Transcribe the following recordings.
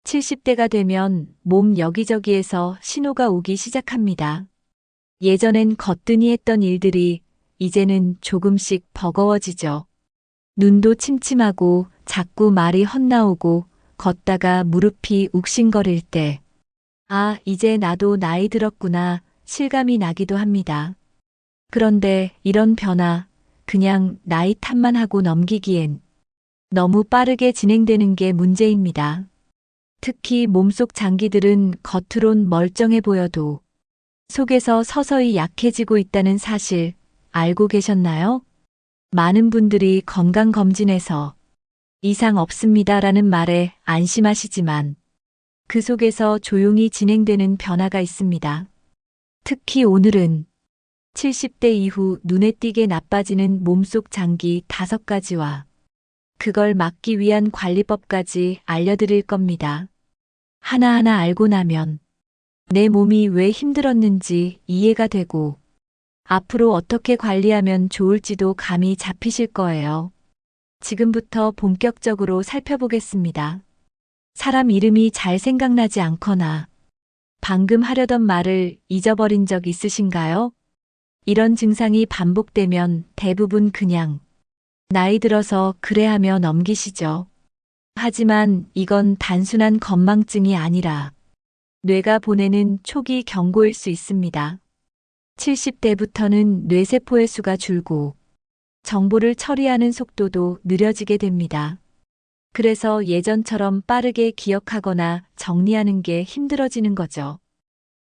70대가 되면 몸 여기저기에서 신호가 오기 시작합니다. 예전엔 거뜬히 했던 일들이 이제는 조금씩 버거워지죠. 눈도 침침하고 자꾸 말이 헛나오고 걷다가 무릎이 욱신거릴 때, 아, 이제 나도 나이 들었구나 실감이 나기도 합니다. 그런데 이런 변화, 그냥 나이 탓만 하고 넘기기엔 너무 빠르게 진행되는 게 문제입니다. 특히 몸속 장기들은 겉으론 멀쩡해 보여도 속에서 서서히 약해지고 있다는 사실 알고 계셨나요? 많은 분들이 건강검진에서 이상 없습니다라는 말에 안심하시지만 그 속에서 조용히 진행되는 변화가 있습니다. 특히 오늘은 70대 이후 눈에 띄게 나빠지는 몸속 장기 5가지와 그걸 막기 위한 관리법까지 알려드릴 겁니다. 하나하나 알고 나면 내 몸이 왜 힘들었는지 이해가 되고 앞으로 어떻게 관리하면 좋을지도 감이 잡히실 거예요. 지금부터 본격적으로 살펴보겠습니다. 사람 이름이 잘 생각나지 않거나 방금 하려던 말을 잊어버린 적 있으신가요? 이런 증상이 반복되면 대부분 그냥 나이 들어서 그래 하며 넘기시죠. 하지만 이건 단순한 건망증이 아니라 뇌가 보내는 초기 경고일 수 있습니다. 70대부터는 뇌세포의 수가 줄고 정보를 처리하는 속도도 느려지게 됩니다. 그래서 예전처럼 빠르게 기억하거나 정리하는 게 힘들어지는 거죠.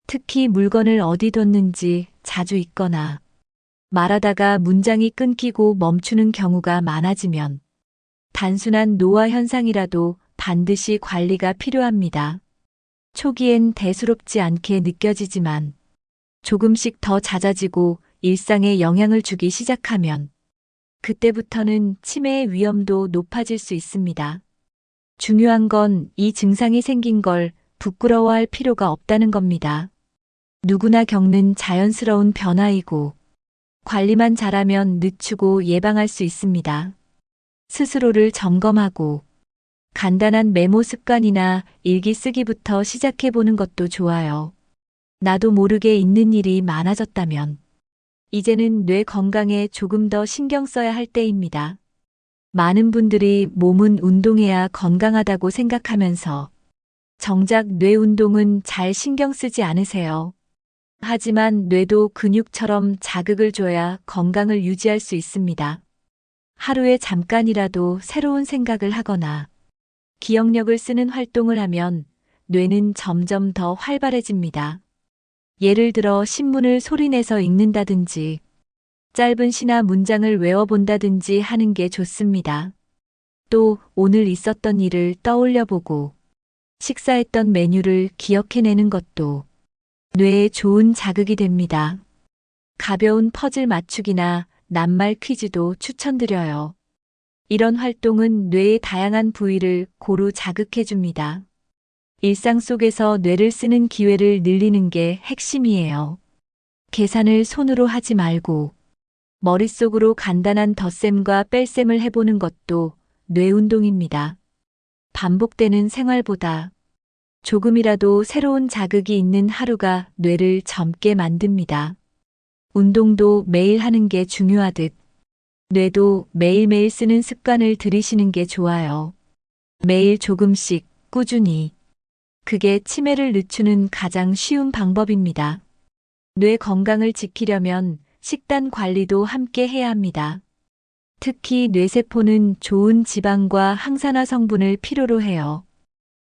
특히 물건을 어디 뒀는지 자주 잊거나 말하다가 문장이 끊기고 멈추는 경우가 많아지면 단순한 노화 현상이라도 반드시 관리가 필요합니다. 초기엔 대수롭지 않게 느껴지지만 조금씩 더 잦아지고 일상에 영향을 주기 시작하면 그때부터는 치매의 위험도 높아질 수 있습니다. 중요한 건 이 증상이 생긴 걸 부끄러워할 필요가 없다는 겁니다. 누구나 겪는 자연스러운 변화이고 관리만 잘하면 늦추고 예방할 수 있습니다. 스스로를 점검하고 간단한 메모 습관이나 일기 쓰기부터 시작해보는 것도 좋아요. 나도 모르게 잊는 일이 많아졌다면 이제는 뇌 건강에 조금 더 신경 써야 할 때입니다. 많은 분들이 몸은 운동해야 건강하다고 생각하면서 정작 뇌 운동은 잘 신경 쓰지 않으세요. 하지만 뇌도 근육처럼 자극을 줘야 건강을 유지할 수 있습니다. 하루에 잠깐이라도 새로운 생각을 하거나 기억력을 쓰는 활동을 하면 뇌는 점점 더 활발해집니다. 예를 들어 신문을 소리내서 읽는다든지 짧은 시나 문장을 외워본다든지 하는 게 좋습니다. 또 오늘 있었던 일을 떠올려보고 식사했던 메뉴를 기억해내는 것도 뇌에 좋은 자극이 됩니다. 가벼운 퍼즐 맞추기나 낱말 퀴즈도 추천드려요. 이런 활동은 뇌의 다양한 부위를 고루 자극해줍니다. 일상 속에서 뇌를 쓰는 기회를 늘리는 게 핵심이에요. 계산을 손으로 하지 말고 머릿속으로 간단한 덧셈과 뺄셈을 해보는 것도 뇌 운동입니다. 반복되는 생활보다 조금이라도 새로운 자극이 있는 하루가 뇌를 젊게 만듭니다. 운동도 매일 하는 게 중요하듯 뇌도 매일매일 쓰는 습관을 들이시는 게 좋아요. 매일 조금씩 꾸준히. 그게 치매를 늦추는 가장 쉬운 방법입니다. 뇌 건강을 지키려면 식단 관리도 함께 해야 합니다. 특히 뇌세포는 좋은 지방과 항산화 성분을 필요로 해요.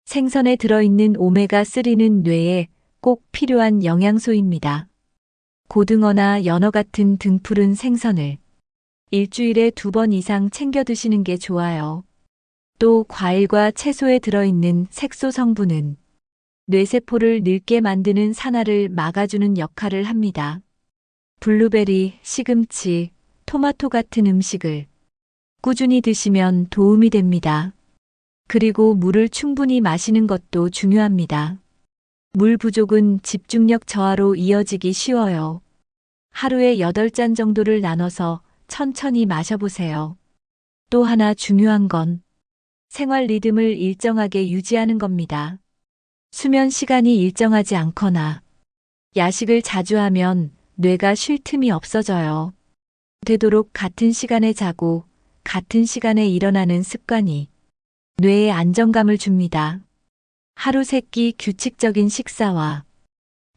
생선에 들어있는 오메가3는 뇌에 꼭 필요한 영양소입니다. 고등어나 연어 같은 등푸른 생선을 일주일에 2번 이상 챙겨 드시는 게 좋아요. 또 과일과 채소에 들어있는 색소 성분은 뇌세포를 늙게 만드는 산화를 막아주는 역할을 합니다. 블루베리, 시금치, 토마토 같은 음식을 꾸준히 드시면 도움이 됩니다. 그리고 물을 충분히 마시는 것도 중요합니다. 물 부족은 집중력 저하로 이어지기 쉬워요. 하루에 8잔 정도를 나눠서 천천히 마셔보세요. 또 하나 중요한 건 생활 리듬을 일정하게 유지하는 겁니다. 수면 시간이 일정하지 않거나 야식을 자주 하면 뇌가 쉴 틈이 없어져요. 되도록 같은 시간에 자고 같은 시간에 일어나는 습관이 뇌에 안정감을 줍니다. 하루 3끼 규칙적인 식사와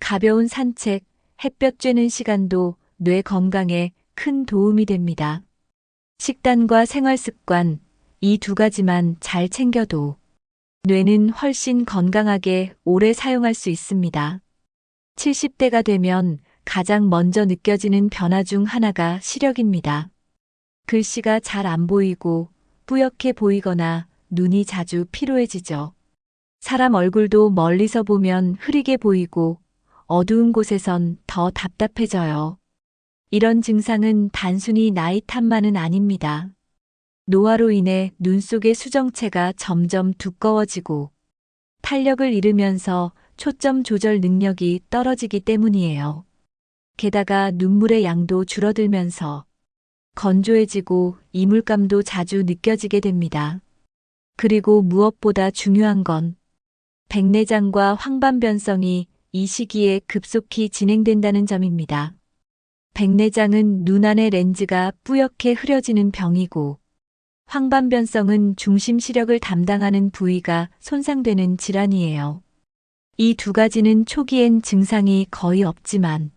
가벼운 산책, 햇볕 쬐는 시간도 뇌 건강에 큰 도움이 됩니다. 식단과 생활 습관, 이 두 가지만 잘 챙겨도 뇌는 훨씬 건강하게 오래 사용할 수 있습니다. 70대가 되면 가장 먼저 느껴지는 변화 중 하나가 시력입니다. 글씨가 잘 안 보이고 뿌옇게 보이거나 눈이 자주 피로해지죠. 사람 얼굴도 멀리서 보면 흐리게 보이고 어두운 곳에선 더 답답해져요. 이런 증상은 단순히 나이 탓만은 아닙니다. 노화로 인해 눈 속의 수정체가 점점 두꺼워지고 탄력을 잃으면서 초점 조절 능력이 떨어지기 때문이에요. 게다가 눈물의 양도 줄어들면서 건조해지고 이물감도 자주 느껴지게 됩니다. 그리고 무엇보다 중요한 건 백내장과 황반변성이 이 시기에 급속히 진행된다는 점입니다. 백내장은 눈 안의 렌즈가 뿌옇게 흐려지는 병이고 황반변성은 중심 시력을 담당하는 부위가 손상되는 질환이에요. 이 두 가지는 초기엔 증상이 거의 없지만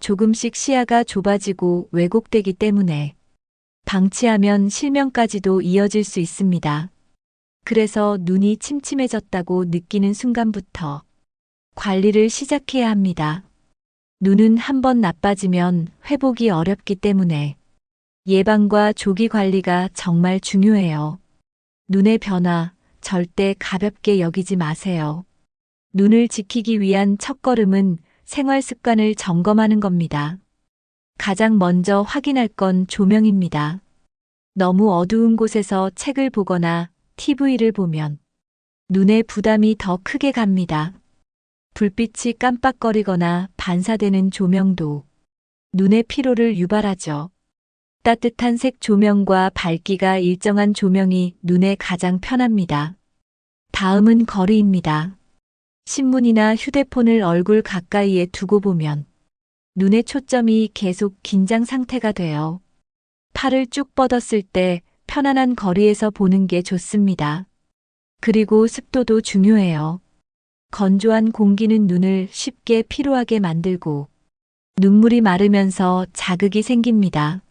조금씩 시야가 좁아지고 왜곡되기 때문에 방치하면 실명까지도 이어질 수 있습니다. 그래서 눈이 침침해졌다고 느끼는 순간부터 관리를 시작해야 합니다. 눈은 한번 나빠지면 회복이 어렵기 때문에 예방과 조기 관리가 정말 중요해요. 눈의 변화 절대 가볍게 여기지 마세요. 눈을 지키기 위한 첫걸음은 생활 습관을 점검하는 겁니다. 가장 먼저 확인할 건 조명입니다. 너무 어두운 곳에서 책을 보거나 TV를 보면 눈에 부담이 더 크게 갑니다. 불빛이 깜빡거리거나 반사되는 조명도 눈의 피로를 유발하죠. 따뜻한 색 조명과 밝기가 일정한 조명이 눈에 가장 편합니다. 다음은 거리입니다. 신문이나 휴대폰을 얼굴 가까이에 두고 보면 눈의 초점이 계속 긴장 상태가 돼요. 팔을 쭉 뻗었을 때 편안한 거리에서 보는 게 좋습니다. 그리고 습도도 중요해요. 건조한 공기는 눈을 쉽게 피로하게 만들고 눈물이 마르면서 자극이 생깁니다.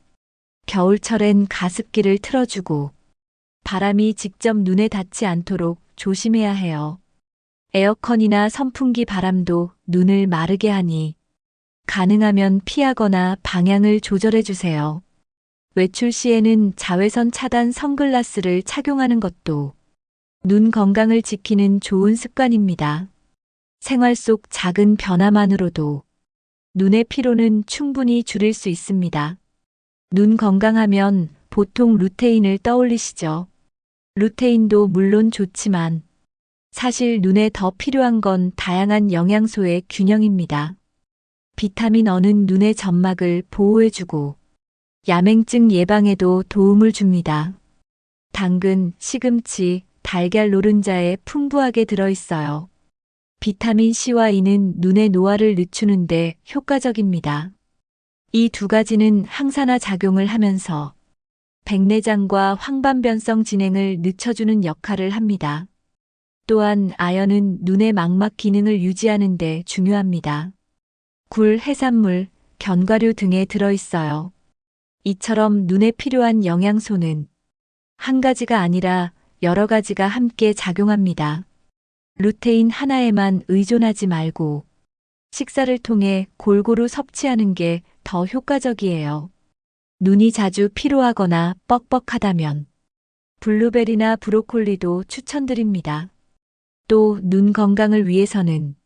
겨울철엔 가습기를 틀어주고 바람이 직접 눈에 닿지 않도록 조심해야 해요. 에어컨이나 선풍기 바람도 눈을 마르게 하니 가능하면 피하거나 방향을 조절해 주세요. 외출 시에는 자외선 차단 선글라스를 착용하는 것도 눈 건강을 지키는 좋은 습관입니다. 생활 속 작은 변화만으로도 눈의 피로는 충분히 줄일 수 있습니다. 눈 건강하면 보통 루테인을 떠올리시죠? 루테인도 물론 좋지만 사실 눈에 더 필요한 건 다양한 영양소의 균형입니다. 비타민 E는 눈의 점막을 보호해주고 야맹증 예방에도 도움을 줍니다. 당근, 시금치, 달걀 노른자에 풍부하게 들어있어요. 비타민 C와 E는 눈의 노화를 늦추는데 효과적입니다. 이 두 가지는 항산화 작용을 하면서 백내장과 황반변성 진행을 늦춰주는 역할을 합니다. 또한 아연은 눈의 망막 기능을 유지하는 데 중요합니다. 굴, 해산물, 견과류 등에 들어있어요. 이처럼 눈에 필요한 영양소는 한 가지가 아니라 여러 가지가 함께 작용합니다. 루테인 하나에만 의존하지 말고 식사를 통해 골고루 섭취하는 게 더 효과적이에요. 눈이 자주 피로하거나 뻑뻑하다면 블루베리나 브로콜리도 추천드립니다. 또 눈 건강을 위해서는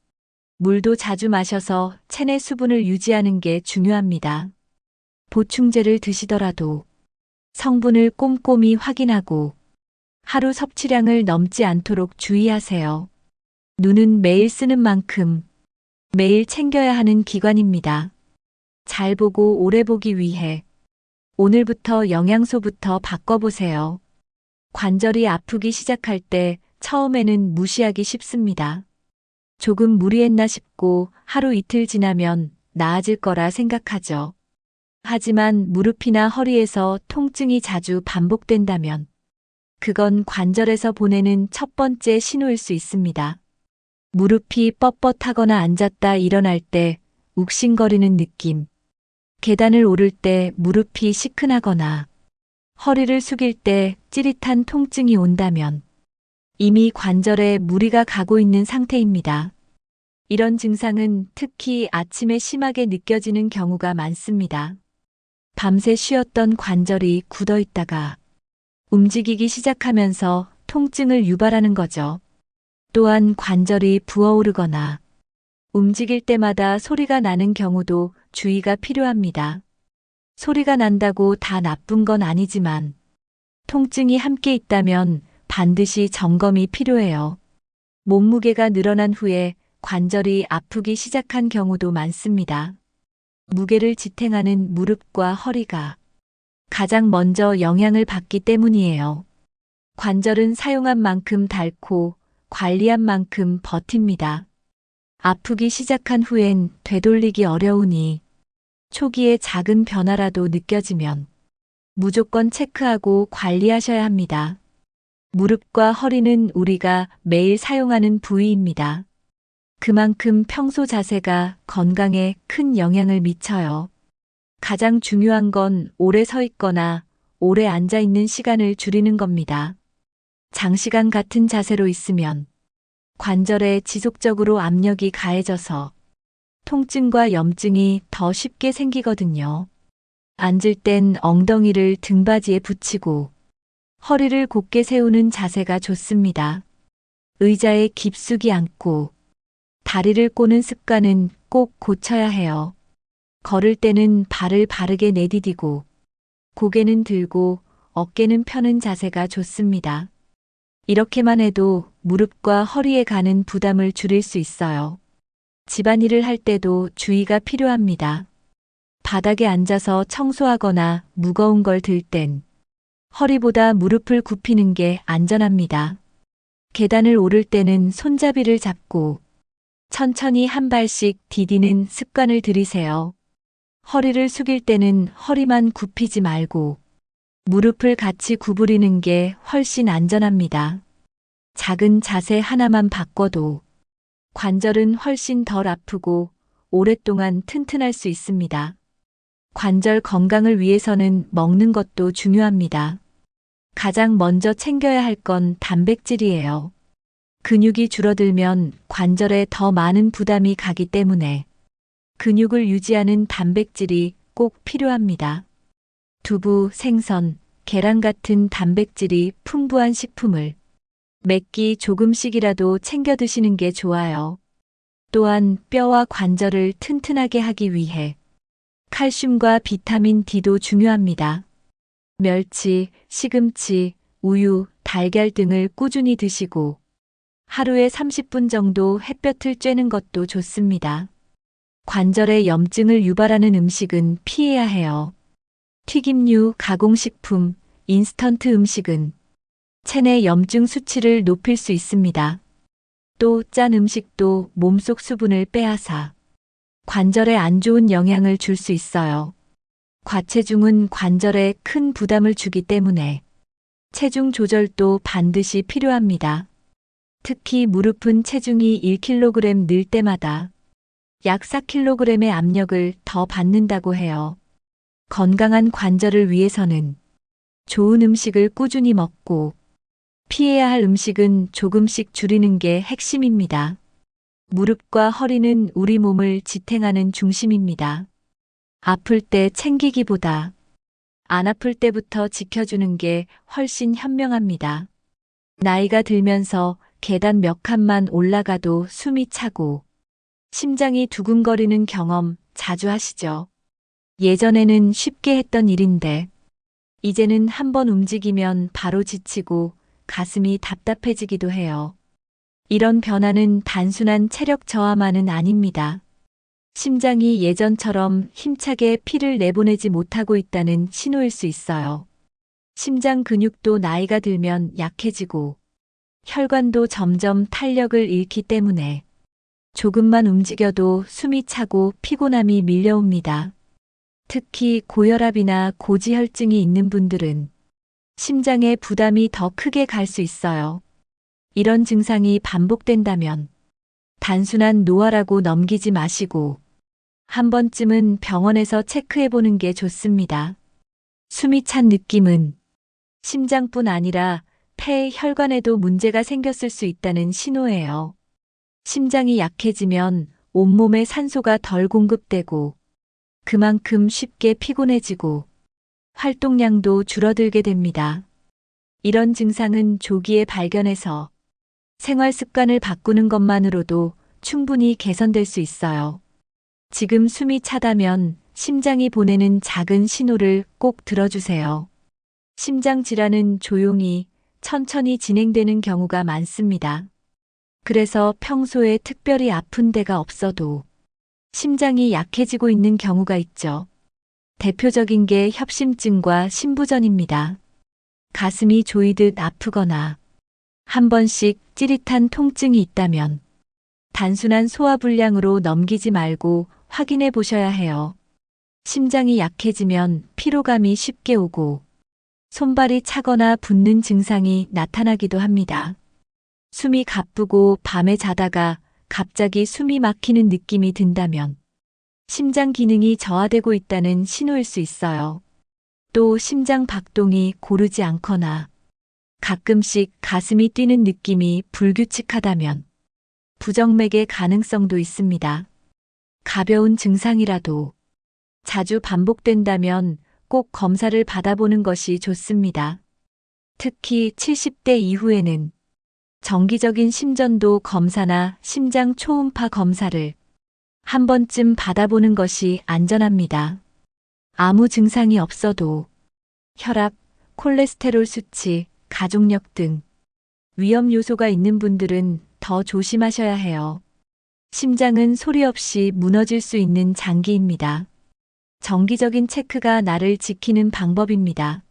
물도 자주 마셔서 체내 수분을 유지하는 게 중요합니다. 보충제를 드시더라도 성분을 꼼꼼히 확인하고 하루 섭취량을 넘지 않도록 주의하세요. 눈은 매일 쓰는 만큼 매일 챙겨야 하는 기관입니다. 잘 보고 오래 보기 위해 오늘부터 영양소부터 바꿔보세요. 관절이 아프기 시작할 때 처음에는 무시하기 쉽습니다. 조금 무리했나 싶고 하루 이틀 지나면 나아질 거라 생각하죠. 하지만 무릎이나 허리에서 통증이 자주 반복된다면 그건 관절에서 보내는 첫 번째 신호일 수 있습니다. 무릎이 뻣뻣하거나 앉았다 일어날 때 욱신거리는 느낌, 계단을 오를 때 무릎이 시큰하거나 허리를 숙일 때 찌릿한 통증이 온다면 이미 관절에 무리가 가고 있는 상태입니다. 이런 증상은 특히 아침에 심하게 느껴지는 경우가 많습니다. 밤새 쉬었던 관절이 굳어 있다가 움직이기 시작하면서 통증을 유발하는 거죠. 또한 관절이 부어오르거나 움직일 때마다 소리가 나는 경우도 주의가 필요합니다. 소리가 난다고 다 나쁜 건 아니지만 통증이 함께 있다면 반드시 점검이 필요해요. 몸무게가 늘어난 후에 관절이 아프기 시작한 경우도 많습니다. 무게를 지탱하는 무릎과 허리가 가장 먼저 영향을 받기 때문이에요. 관절은 사용한 만큼 닳고 관리한 만큼 버팁니다. 아프기 시작한 후엔 되돌리기 어려우니 초기에 작은 변화라도 느껴지면 무조건 체크하고 관리하셔야 합니다. 무릎과 허리는 우리가 매일 사용하는 부위입니다. 그만큼 평소 자세가 건강에 큰 영향을 미쳐요. 가장 중요한 건 오래 서 있거나 오래 앉아 있는 시간을 줄이는 겁니다. 장시간 같은 자세로 있으면 관절에 지속적으로 압력이 가해져서 통증과 염증이 더 쉽게 생기거든요. 앉을 땐 엉덩이를 등받이에 붙이고 허리를 곧게 세우는 자세가 좋습니다. 의자에 깊숙이 앉고 다리를 꼬는 습관은 꼭 고쳐야 해요. 걸을 때는 발을 바르게 내디디고 고개는 들고 어깨는 펴는 자세가 좋습니다. 이렇게만 해도 무릎과 허리에 가는 부담을 줄일 수 있어요. 집안일을 할 때도 주의가 필요합니다. 바닥에 앉아서 청소하거나 무거운 걸 들 땐 허리보다 무릎을 굽히는 게 안전합니다. 계단을 오를 때는 손잡이를 잡고 천천히 한 발씩 디디는 습관을 들이세요. 허리를 숙일 때는 허리만 굽히지 말고 무릎을 같이 구부리는 게 훨씬 안전합니다. 작은 자세 하나만 바꿔도 관절은 훨씬 덜 아프고 오랫동안 튼튼할 수 있습니다. 관절 건강을 위해서는 먹는 것도 중요합니다. 가장 먼저 챙겨야 할 건 단백질이에요. 근육이 줄어들면 관절에 더 많은 부담이 가기 때문에 근육을 유지하는 단백질이 꼭 필요합니다. 두부, 생선, 계란 같은 단백질이 풍부한 식품을 몇 끼 조금씩이라도 챙겨 드시는 게 좋아요. 또한 뼈와 관절을 튼튼하게 하기 위해 칼슘과 비타민 D도 중요합니다. 멸치, 시금치, 우유, 달걀 등을 꾸준히 드시고 하루에 30분 정도 햇볕을 쬐는 것도 좋습니다. 관절에 염증을 유발하는 음식은 피해야 해요. 튀김류, 가공식품, 인스턴트 음식은 체내 염증 수치를 높일 수 있습니다. 또 짠 음식도 몸속 수분을 빼앗아 관절에 안 좋은 영향을 줄 수 있어요. 과체중은 관절에 큰 부담을 주기 때문에 체중 조절도 반드시 필요합니다. 특히 무릎은 체중이 1kg 늘 때마다 약 4kg의 압력을 더 받는다고 해요. 건강한 관절을 위해서는 좋은 음식을 꾸준히 먹고 피해야 할 음식은 조금씩 줄이는 게 핵심입니다. 무릎과 허리는 우리 몸을 지탱하는 중심입니다. 아플 때 챙기기보다 안 아플 때부터 지켜주는 게 훨씬 현명합니다. 나이가 들면서 계단 몇 칸만 올라가도 숨이 차고 심장이 두근거리는 경험 자주 하시죠? 예전에는 쉽게 했던 일인데 이제는 한번 움직이면 바로 지치고 가슴이 답답해지기도 해요. 이런 변화는 단순한 체력 저하만은 아닙니다. 심장이 예전처럼 힘차게 피를 내보내지 못하고 있다는 신호일 수 있어요. 심장 근육도 나이가 들면 약해지고 혈관도 점점 탄력을 잃기 때문에 조금만 움직여도 숨이 차고 피곤함이 밀려옵니다. 특히 고혈압이나 고지혈증이 있는 분들은 심장에 부담이 더 크게 갈 수 있어요. 이런 증상이 반복된다면 단순한 노화라고 넘기지 마시고 한 번쯤은 병원에서 체크해 보는 게 좋습니다. 숨이 찬 느낌은 심장뿐 아니라 폐 혈관에도 문제가 생겼을 수 있다는 신호예요. 심장이 약해지면 온몸에 산소가 덜 공급되고 그만큼 쉽게 피곤해지고 활동량도 줄어들게 됩니다. 이런 증상은 조기에 발견해서 생활 습관을 바꾸는 것만으로도 충분히 개선될 수 있어요. 지금 숨이 차다면 심장이 보내는 작은 신호를 꼭 들어주세요. 심장 질환은 조용히, 천천히 진행되는 경우가 많습니다. 그래서 평소에 특별히 아픈 데가 없어도 심장이 약해지고 있는 경우가 있죠. 대표적인 게 협심증과 심부전입니다. 가슴이 조이듯 아프거나 한 번씩 찌릿한 통증이 있다면 단순한 소화불량으로 넘기지 말고 확인해 보셔야 해요. 심장이 약해지면 피로감이 쉽게 오고 손발이 차거나 붓는 증상이 나타나기도 합니다. 숨이 가쁘고 밤에 자다가 갑자기 숨이 막히는 느낌이 든다면 심장 기능이 저하되고 있다는 신호일 수 있어요. 또 심장 박동이 고르지 않거나 가끔씩 가슴이 뛰는 느낌이 불규칙하다면 부정맥의 가능성도 있습니다. 가벼운 증상이라도 자주 반복된다면 꼭 검사를 받아보는 것이 좋습니다. 특히 70대 이후에는 정기적인 심전도 검사나 심장 초음파 검사를 한 번쯤 받아보는 것이 안전합니다. 아무 증상이 없어도 혈압, 콜레스테롤 수치, 가족력 등 위험 요소가 있는 분들은 더 조심하셔야 해요. 심장은 소리 없이 무너질 수 있는 장기입니다. 정기적인 체크가 나를 지키는 방법입니다.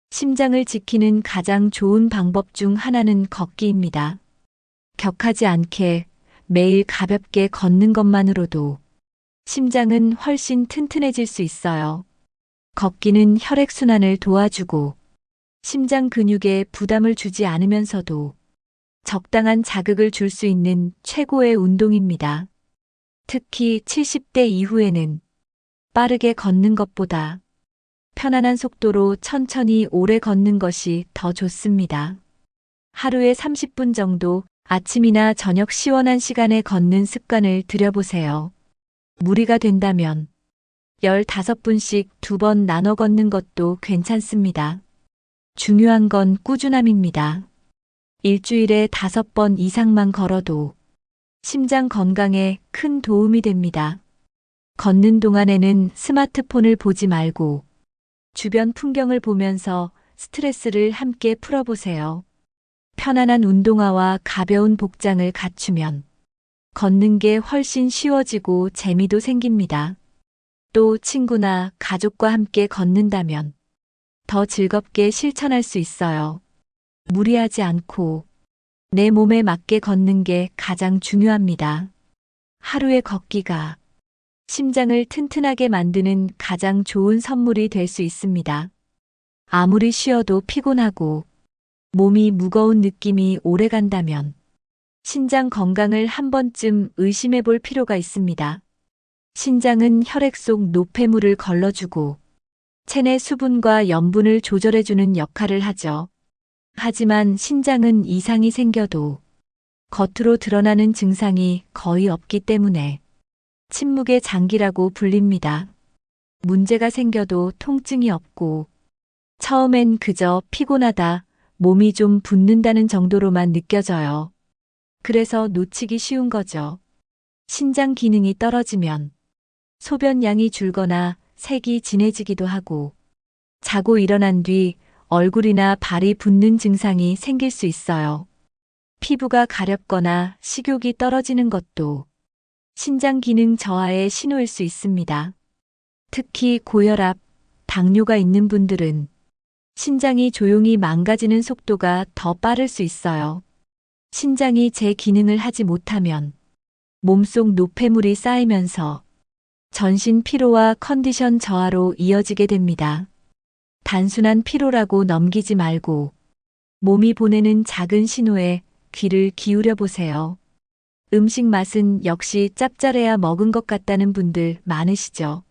심장을 지키는 가장 좋은 방법 중 하나는 걷기입니다. 격하지 않게 매일 가볍게 걷는 것만으로도 심장은 훨씬 튼튼해질 수 있어요. 걷기는 혈액순환을 도와주고 심장 근육에 부담을 주지 않으면서도 적당한 자극을 줄 수 있는 최고의 운동입니다. 특히 70대 이후에는 빠르게 걷는 것보다 편안한 속도로 천천히 오래 걷는 것이 더 좋습니다. 하루에 30분 정도 아침이나 저녁 시원한 시간에 걷는 습관을 들여보세요. 무리가 된다면 15분씩 2번 나눠 걷는 것도 괜찮습니다. 중요한 건 꾸준함입니다. 일주일에 5번 이상만 걸어도 심장 건강에 큰 도움이 됩니다. 걷는 동안에는 스마트폰을 보지 말고 주변 풍경을 보면서 스트레스를 함께 풀어보세요. 편안한 운동화와 가벼운 복장을 갖추면 걷는 게 훨씬 쉬워지고 재미도 생깁니다. 또 친구나 가족과 함께 걷는다면 더 즐겁게 실천할 수 있어요. 무리하지 않고 내 몸에 맞게 걷는 게 가장 중요합니다. 하루의 걷기가 심장을 튼튼하게 만드는 가장 좋은 선물이 될 수 있습니다. 아무리 쉬어도 피곤하고 몸이 무거운 느낌이 오래 간다면 신장 건강을 한 번쯤 의심해 볼 필요가 있습니다. 신장은 혈액 속 노폐물을 걸러주고 체내 수분과 염분을 조절해주는 역할을 하죠. 하지만 신장은 이상이 생겨도 겉으로 드러나는 증상이 거의 없기 때문에 침묵의 장기라고 불립니다. 문제가 생겨도 통증이 없고 처음엔 그저 피곤하다, 몸이 좀 붓는다는 정도로만 느껴져요. 그래서 놓치기 쉬운 거죠. 신장 기능이 떨어지면 소변량이 줄거나 색이 진해지기도 하고 자고 일어난 뒤 얼굴이나 발이 붓는 증상이 생길 수 있어요. 피부가 가렵거나 식욕이 떨어지는 것도 신장 기능 저하의 신호일 수 있습니다. 특히 고혈압, 당뇨가 있는 분들은 신장이 조용히 망가지는 속도가 더 빠를 수 있어요. 신장이 제 기능을 하지 못하면 몸속 노폐물이 쌓이면서 전신 피로와 컨디션 저하로 이어지게 됩니다. 단순한 피로라고 넘기지 말고 몸이 보내는 작은 신호에 귀를 기울여 보세요. 음식 맛은 역시 짭짤해야 먹은 것 같다는 분들 많으시죠?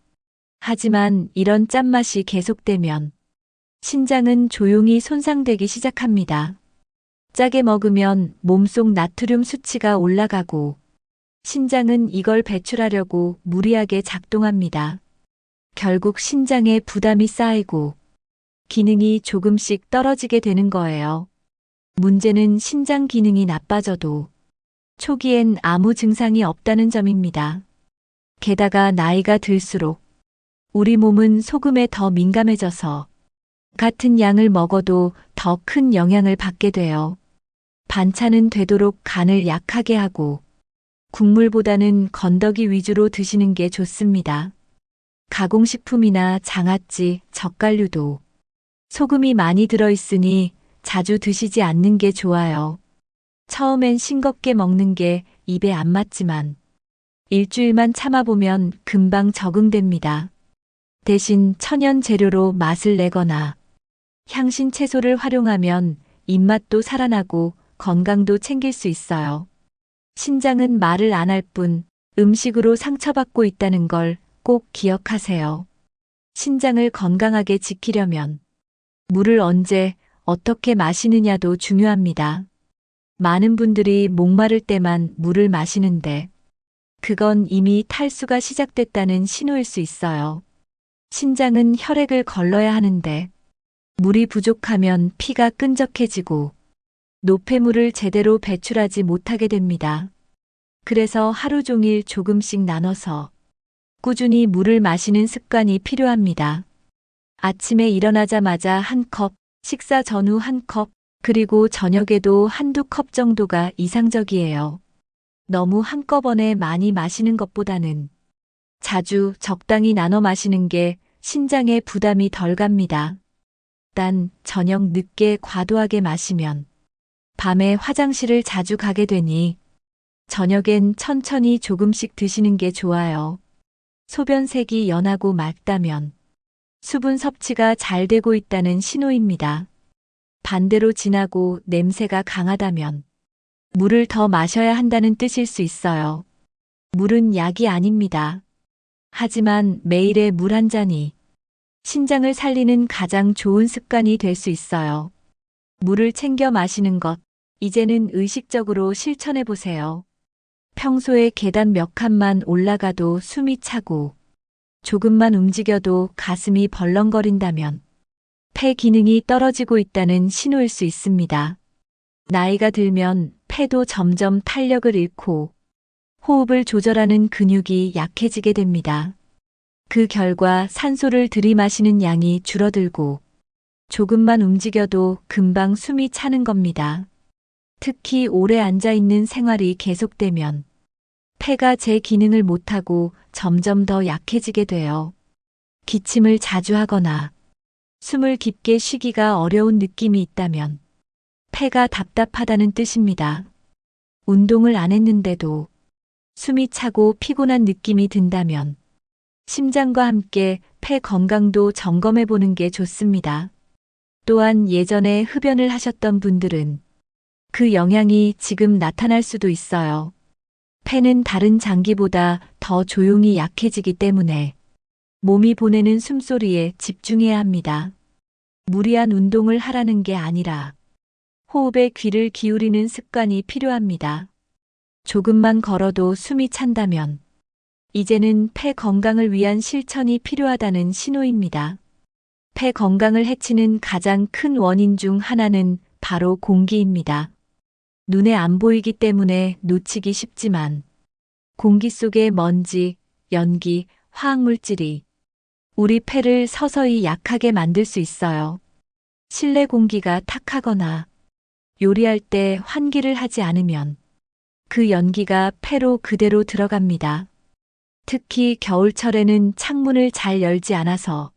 하지만 이런 짠맛이 계속되면 신장은 조용히 손상되기 시작합니다. 짜게 먹으면 몸속 나트륨 수치가 올라가고 신장은 이걸 배출하려고 무리하게 작동합니다. 결국 신장에 부담이 쌓이고 기능이 조금씩 떨어지게 되는 거예요. 문제는 신장 기능이 나빠져도 초기엔 아무 증상이 없다는 점입니다. 게다가 나이가 들수록 우리 몸은 소금에 더 민감해져서 같은 양을 먹어도 더 큰 영향을 받게 돼요. 반찬은 되도록 간을 약하게 하고 국물보다는 건더기 위주로 드시는 게 좋습니다. 가공식품이나 장아찌, 젓갈류도 소금이 많이 들어있으니 자주 드시지 않는 게 좋아요. 처음엔 싱겁게 먹는 게 입에 안 맞지만 일주일만 참아보면 금방 적응됩니다. 대신 천연 재료로 맛을 내거나 향신 채소를 활용하면 입맛도 살아나고 건강도 챙길 수 있어요. 신장은 말을 안 할 뿐 음식으로 상처받고 있다는 걸 꼭 기억하세요. 신장을 건강하게 지키려면 물을 언제, 어떻게 마시느냐도 중요합니다. 많은 분들이 목마를 때만 물을 마시는데 그건 이미 탈수가 시작됐다는 신호일 수 있어요. 신장은 혈액을 걸러야 하는데 물이 부족하면 피가 끈적해지고 노폐물을 제대로 배출하지 못하게 됩니다. 그래서 하루 종일 조금씩 나눠서 꾸준히 물을 마시는 습관이 필요합니다. 아침에 일어나자마자 한 컵, 식사 전후 한 컵, 그리고 저녁에도 한두 컵 정도가 이상적이에요. 너무 한꺼번에 많이 마시는 것보다는 자주 적당히 나눠 마시는 게 신장에 부담이 덜 갑니다. 단 저녁 늦게 과도하게 마시면 밤에 화장실을 자주 가게 되니 저녁엔 천천히 조금씩 드시는 게 좋아요. 소변색이 연하고 맑다면 수분 섭취가 잘 되고 있다는 신호입니다. 반대로 진하고 냄새가 강하다면 물을 더 마셔야 한다는 뜻일 수 있어요. 물은 약이 아닙니다. 하지만 매일의 물 한 잔이 신장을 살리는 가장 좋은 습관이 될 수 있어요. 물을 챙겨 마시는 것, 이제는 의식적으로 실천해 보세요. 평소에 계단 몇 칸만 올라가도 숨이 차고 조금만 움직여도 가슴이 벌렁거린다면 폐 기능이 떨어지고 있다는 신호일 수 있습니다. 나이가 들면 폐도 점점 탄력을 잃고 호흡을 조절하는 근육이 약해지게 됩니다. 그 결과 산소를 들이마시는 양이 줄어들고 조금만 움직여도 금방 숨이 차는 겁니다. 특히 오래 앉아 있는 생활이 계속되면 폐가 제 기능을 못하고 점점 더 약해지게 돼요. 기침을 자주 하거나 숨을 깊게 쉬기가 어려운 느낌이 있다면 폐가 답답하다는 뜻입니다. 운동을 안 했는데도 숨이 차고 피곤한 느낌이 든다면 심장과 함께 폐 건강도 점검해 보는 게 좋습니다. 또한 예전에 흡연을 하셨던 분들은 그 영향이 지금 나타날 수도 있어요. 폐는 다른 장기보다 더 조용히 약해지기 때문에 몸이 보내는 숨소리에 집중해야 합니다. 무리한 운동을 하라는 게 아니라 호흡에 귀를 기울이는 습관이 필요합니다. 조금만 걸어도 숨이 찬다면 이제는 폐 건강을 위한 실천이 필요하다는 신호입니다. 폐 건강을 해치는 가장 큰 원인 중 하나는 바로 공기입니다. 눈에 안 보이기 때문에 놓치기 쉽지만 공기 속의 먼지, 연기, 화학물질이 우리 폐를 서서히 약하게 만들 수 있어요. 실내 공기가 탁하거나 요리할 때 환기를 하지 않으면 그 연기가 폐로 그대로 들어갑니다. 특히 겨울철에는 창문을 잘 열지 않아서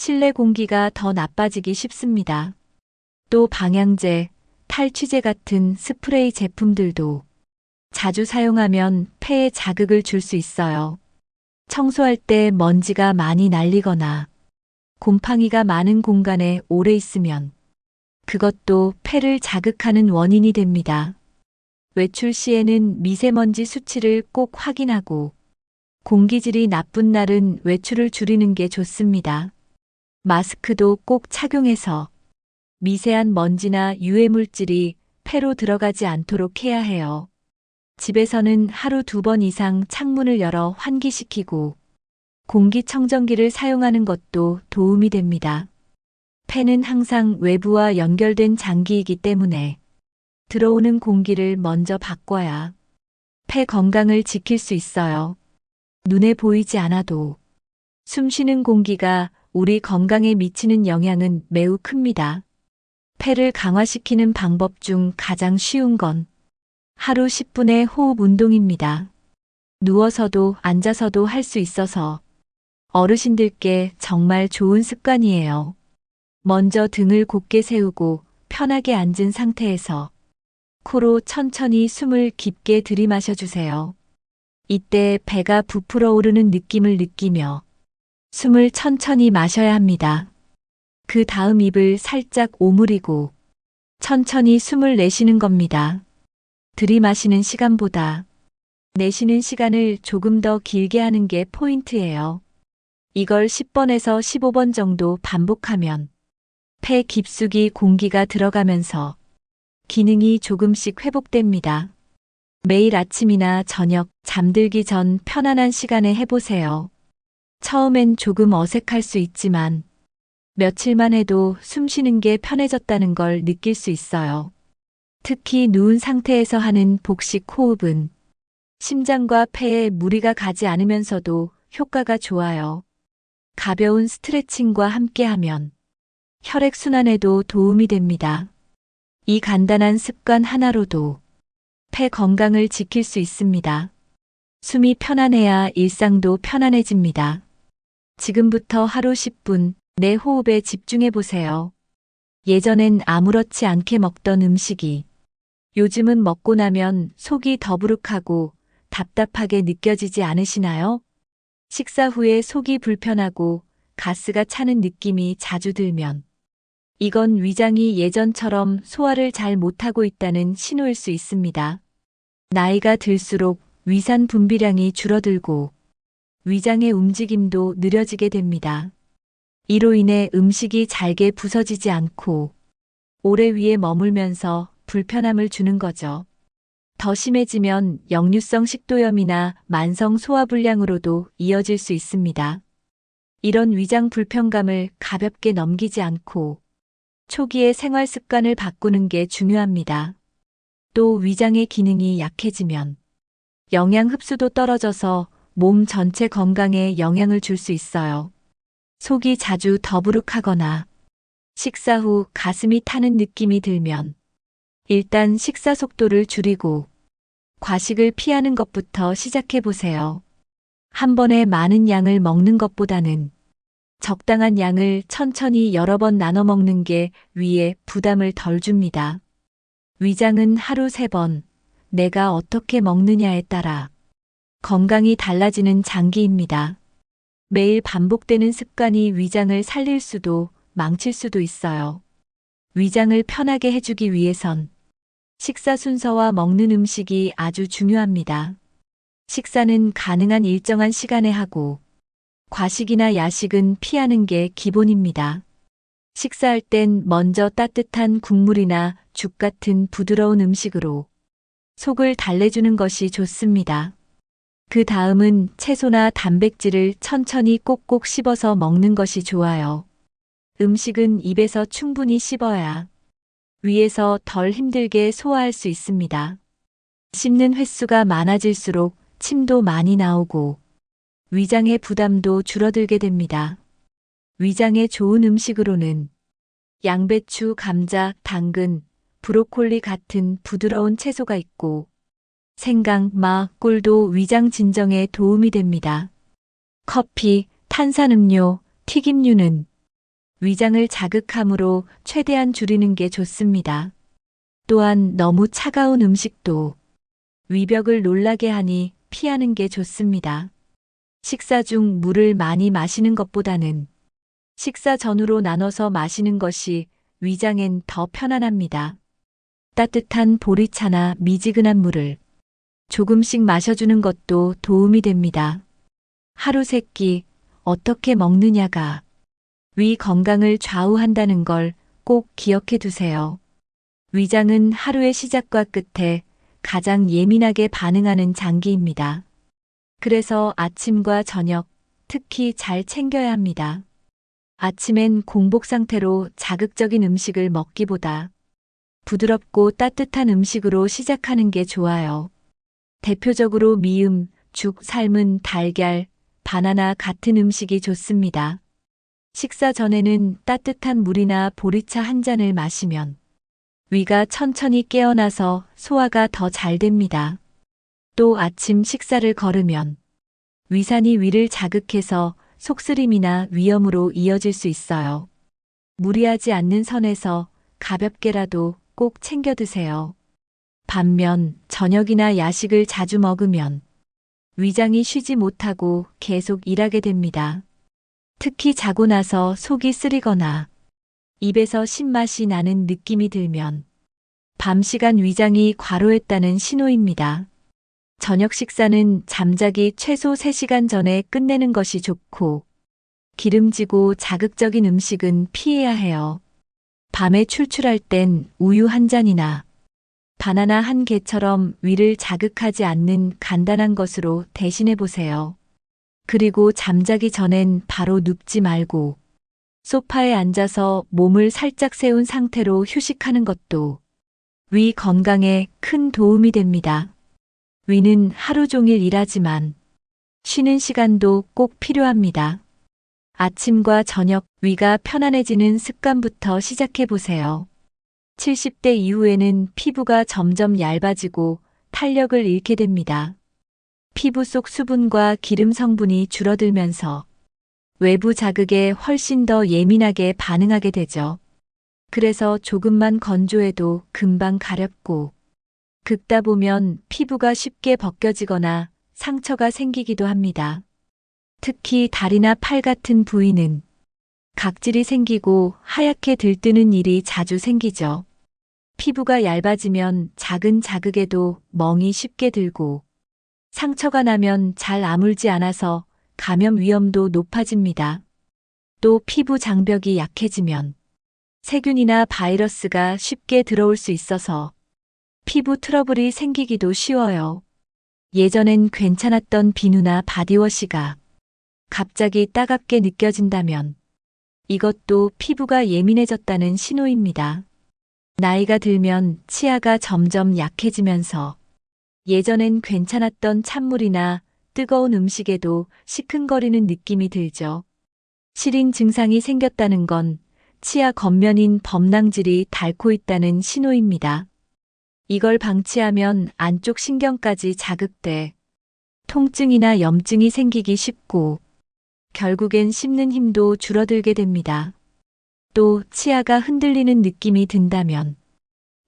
실내 공기가 더 나빠지기 쉽습니다. 또 방향제, 탈취제 같은 스프레이 제품들도 자주 사용하면 폐에 자극을 줄 수 있어요. 청소할 때 먼지가 많이 날리거나 곰팡이가 많은 공간에 오래 있으면 그것도 폐를 자극하는 원인이 됩니다. 외출 시에는 미세먼지 수치를 꼭 확인하고 공기질이 나쁜 날은 외출을 줄이는 게 좋습니다. 마스크도 꼭 착용해서 미세한 먼지나 유해 물질이 폐로 들어가지 않도록 해야 해요. 집에서는 하루 2번 이상 창문을 열어 환기시키고 공기청정기를 사용하는 것도 도움이 됩니다. 폐는 항상 외부와 연결된 장기이기 때문에 들어오는 공기를 먼저 바꿔야 폐 건강을 지킬 수 있어요. 눈에 보이지 않아도 숨 쉬는 공기가 우리 건강에 미치는 영향은 매우 큽니다. 폐를 강화시키는 방법 중 가장 쉬운 건 하루 10분의 호흡 운동입니다. 누워서도 앉아서도 할 수 있어서 어르신들께 정말 좋은 습관이에요. 먼저 등을 곧게 세우고 편하게 앉은 상태에서 코로 천천히 숨을 깊게 들이마셔 주세요. 이때 배가 부풀어 오르는 느낌을 느끼며 숨을 천천히 마셔야 합니다. 그 다음 입을 살짝 오므리고 천천히 숨을 내쉬는 겁니다. 들이마시는 시간보다 내쉬는 시간을 조금 더 길게 하는 게 포인트예요. 이걸 10번에서 15번 정도 반복하면 폐 깊숙이 공기가 들어가면서 기능이 조금씩 회복됩니다. 매일 아침이나 저녁 잠들기 전 편안한 시간에 해보세요. 처음엔 조금 어색할 수 있지만 며칠만 해도 숨 쉬는 게 편해졌다는 걸 느낄 수 있어요. 특히 누운 상태에서 하는 복식 호흡은 심장과 폐에 무리가 가지 않으면서도 효과가 좋아요. 가벼운 스트레칭과 함께하면 혈액순환에도 도움이 됩니다. 이 간단한 습관 하나로도 폐 건강을 지킬 수 있습니다. 숨이 편안해야 일상도 편안해집니다. 지금부터 하루 10분 내 호흡에 집중해 보세요. 예전엔 아무렇지 않게 먹던 음식이 요즘은 먹고 나면 속이 더부룩하고 답답하게 느껴지지 않으시나요? 식사 후에 속이 불편하고 가스가 차는 느낌이 자주 들면 이건 위장이 예전처럼 소화를 잘 못하고 있다는 신호일 수 있습니다. 나이가 들수록 위산 분비량이 줄어들고 위장의 움직임도 느려지게 됩니다. 이로 인해 음식이 잘게 부서지지 않고 오래 위에 머물면서 불편함을 주는 거죠. 더 심해지면 역류성 식도염이나 만성 소화불량으로도 이어질 수 있습니다. 이런 위장 불편감을 가볍게 넘기지 않고 초기에 생활 습관을 바꾸는 게 중요합니다. 또 위장의 기능이 약해지면 영양 흡수도 떨어져서 몸 전체 건강에 영향을 줄 수 있어요. 속이 자주 더부룩하거나 식사 후 가슴이 타는 느낌이 들면 일단 식사 속도를 줄이고 과식을 피하는 것부터 시작해 보세요. 한 번에 많은 양을 먹는 것보다는 적당한 양을 천천히 여러 번 나눠 먹는 게 위에 부담을 덜 줍니다. 위장은 하루 3번 내가 어떻게 먹느냐에 따라 건강이 달라지는 장기입니다. 매일 반복되는 습관이 위장을 살릴 수도 망칠 수도 있어요. 위장을 편하게 해주기 위해선 식사 순서와 먹는 음식이 아주 중요합니다. 식사는 가능한 일정한 시간에 하고 과식이나 야식은 피하는 게 기본입니다. 식사할 땐 먼저 따뜻한 국물이나 죽 같은 부드러운 음식으로 속을 달래주는 것이 좋습니다. 그 다음은 채소나 단백질을 천천히 꼭꼭 씹어서 먹는 것이 좋아요. 음식은 입에서 충분히 씹어야 위에서 덜 힘들게 소화할 수 있습니다. 씹는 횟수가 많아질수록 침도 많이 나오고 위장의 부담도 줄어들게 됩니다. 위장에 좋은 음식으로는 양배추, 감자, 당근, 브로콜리 같은 부드러운 채소가 있고 생강, 마, 꿀도 위장 진정에 도움이 됩니다. 커피, 탄산음료, 튀김류는 위장을 자극함으로 최대한 줄이는 게 좋습니다. 또한 너무 차가운 음식도 위벽을 놀라게 하니 피하는 게 좋습니다. 식사 중 물을 많이 마시는 것보다는 식사 전후로 나눠서 마시는 것이 위장엔 더 편안합니다. 따뜻한 보리차나 미지근한 물을 조금씩 마셔주는 것도 도움이 됩니다. 하루 3끼 어떻게 먹느냐가 위 건강을 좌우한다는 걸 꼭 기억해 두세요. 위장은 하루의 시작과 끝에 가장 예민하게 반응하는 장기입니다. 그래서 아침과 저녁 특히 잘 챙겨야 합니다. 아침엔 공복 상태로 자극적인 음식을 먹기보다 부드럽고 따뜻한 음식으로 시작하는 게 좋아요. 대표적으로 미음, 죽, 삶은 달걀, 바나나 같은 음식이 좋습니다. 식사 전에는 따뜻한 물이나 보리차 한 잔을 마시면 위가 천천히 깨어나서 소화가 더 잘 됩니다. 또 아침 식사를 거르면 위산이 위를 자극해서 속쓰림이나 위염으로 이어질 수 있어요. 무리하지 않는 선에서 가볍게라도 꼭 챙겨 드세요. 반면 저녁이나 야식을 자주 먹으면 위장이 쉬지 못하고 계속 일하게 됩니다. 특히 자고 나서 속이 쓰리거나 입에서 신맛이 나는 느낌이 들면 밤 시간 위장이 과로했다는 신호입니다. 저녁 식사는 잠자기 최소 3시간 전에 끝내는 것이 좋고 기름지고 자극적인 음식은 피해야 해요. 밤에 출출할 땐 우유 한 잔이나 바나나 한 개처럼 위를 자극하지 않는 간단한 것으로 대신해 보세요. 그리고 잠자기 전엔 바로 눕지 말고 소파에 앉아서 몸을 살짝 세운 상태로 휴식하는 것도 위 건강에 큰 도움이 됩니다. 위는 하루 종일 일하지만 쉬는 시간도 꼭 필요합니다. 아침과 저녁 위가 편안해지는 습관부터 시작해 보세요. 70대 이후에는 피부가 점점 얇아지고 탄력을 잃게 됩니다. 피부 속 수분과 기름 성분이 줄어들면서 외부 자극에 훨씬 더 예민하게 반응하게 되죠. 그래서 조금만 건조해도 금방 가렵고 긁다 보면 피부가 쉽게 벗겨지거나 상처가 생기기도 합니다. 특히 다리나 팔 같은 부위는 각질이 생기고 하얗게 들뜨는 일이 자주 생기죠. 피부가 얇아지면 작은 자극에도 멍이 쉽게 들고 상처가 나면 잘 아물지 않아서 감염 위험도 높아집니다. 또 피부 장벽이 약해지면 세균이나 바이러스가 쉽게 들어올 수 있어서 피부 트러블이 생기기도 쉬워요. 예전엔 괜찮았던 비누나 바디워시가 갑자기 따갑게 느껴진다면 이것도 피부가 예민해졌다는 신호입니다. 나이가 들면 치아가 점점 약해지면서 예전엔 괜찮았던 찬물이나 뜨거운 음식에도 시큰거리는 느낌이 들죠. 시린 증상이 생겼다는 건 치아 겉면인 범랑질이 닳고 있다는 신호입니다. 이걸 방치하면 안쪽 신경까지 자극돼 통증이나 염증이 생기기 쉽고 결국엔 씹는 힘도 줄어들게 됩니다. 또 치아가 흔들리는 느낌이 든다면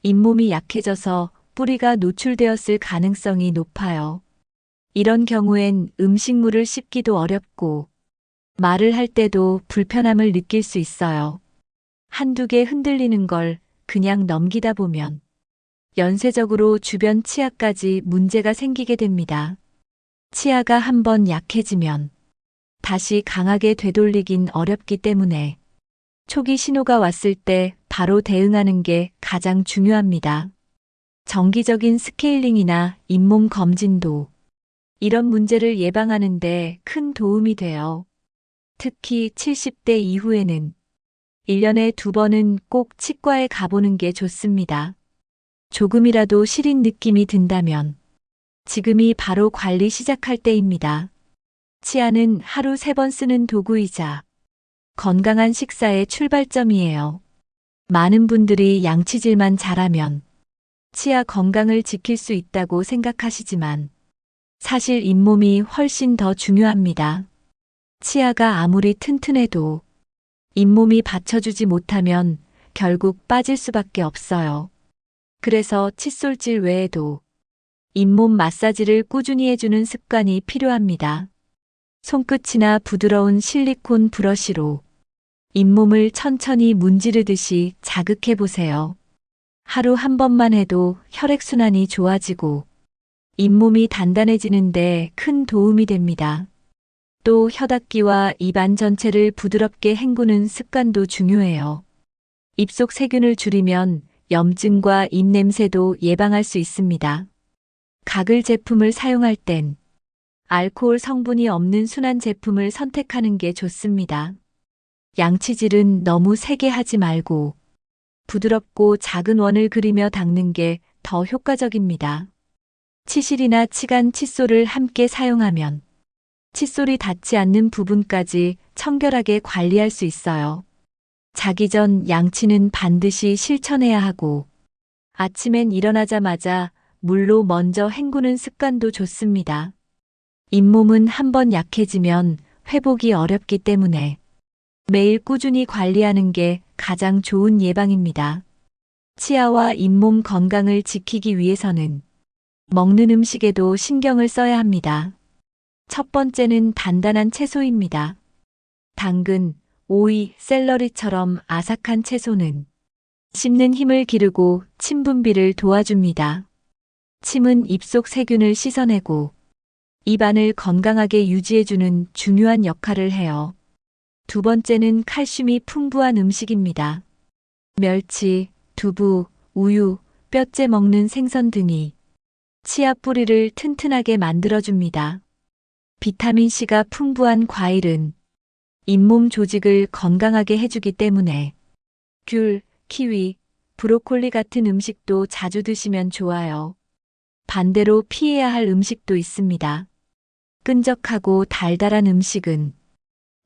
잇몸이 약해져서 뿌리가 노출되었을 가능성이 높아요. 이런 경우엔 음식물을 씹기도 어렵고 말을 할 때도 불편함을 느낄 수 있어요. 한두 개 흔들리는 걸 그냥 넘기다 보면 연쇄적으로 주변 치아까지 문제가 생기게 됩니다. 치아가 한번 약해지면 다시 강하게 되돌리긴 어렵기 때문에 초기 신호가 왔을 때 바로 대응하는 게 가장 중요합니다. 정기적인 스케일링이나 잇몸 검진도 이런 문제를 예방하는 데 큰 도움이 돼요. 특히 70대 이후에는 1년에 2번은 꼭 치과에 가보는 게 좋습니다. 조금이라도 시린 느낌이 든다면 지금이 바로 관리 시작할 때입니다. 치아는 하루 3번 쓰는 도구이자 건강한 식사의 출발점이에요. 많은 분들이 양치질만 잘하면 치아 건강을 지킬 수 있다고 생각하시지만 사실 잇몸이 훨씬 더 중요합니다. 치아가 아무리 튼튼해도 잇몸이 받쳐주지 못하면 결국 빠질 수밖에 없어요. 그래서 칫솔질 외에도 잇몸 마사지를 꾸준히 해주는 습관이 필요합니다. 손끝이나 부드러운 실리콘 브러쉬로 잇몸을 천천히 문지르듯이 자극해 보세요. 하루 한 번만 해도 혈액순환이 좋아지고 잇몸이 단단해지는데 큰 도움이 됩니다. 또 혀닦기와 입안 전체를 부드럽게 헹구는 습관도 중요해요. 입속 세균을 줄이면 염증과 입냄새도 예방할 수 있습니다. 가글 제품을 사용할 땐 알코올 성분이 없는 순한 제품을 선택하는 게 좋습니다. 양치질은 너무 세게 하지 말고 부드럽고 작은 원을 그리며 닦는 게 더 효과적입니다. 치실이나 치간 칫솔을 함께 사용하면 칫솔이 닿지 않는 부분까지 청결하게 관리할 수 있어요. 자기 전 양치는 반드시 실천해야 하고 아침엔 일어나자마자 물로 먼저 헹구는 습관도 좋습니다. 잇몸은 한번 약해지면 회복이 어렵기 때문에 매일 꾸준히 관리하는 게 가장 좋은 예방입니다. 치아와 잇몸 건강을 지키기 위해서는 먹는 음식에도 신경을 써야 합니다. 첫 번째는 단단한 채소입니다. 당근, 오이, 샐러리처럼 아삭한 채소는 씹는 힘을 기르고 침 분비를 도와줍니다. 침은 입속 세균을 씻어내고 입안을 건강하게 유지해주는 중요한 역할을 해요. 두 번째는 칼슘이 풍부한 음식입니다. 멸치, 두부, 우유, 뼈째 먹는 생선 등이 치아 뿌리를 튼튼하게 만들어줍니다. 비타민C가 풍부한 과일은 잇몸 조직을 건강하게 해주기 때문에 귤, 키위, 브로콜리 같은 음식도 자주 드시면 좋아요. 반대로 피해야 할 음식도 있습니다. 끈적하고 달달한 음식은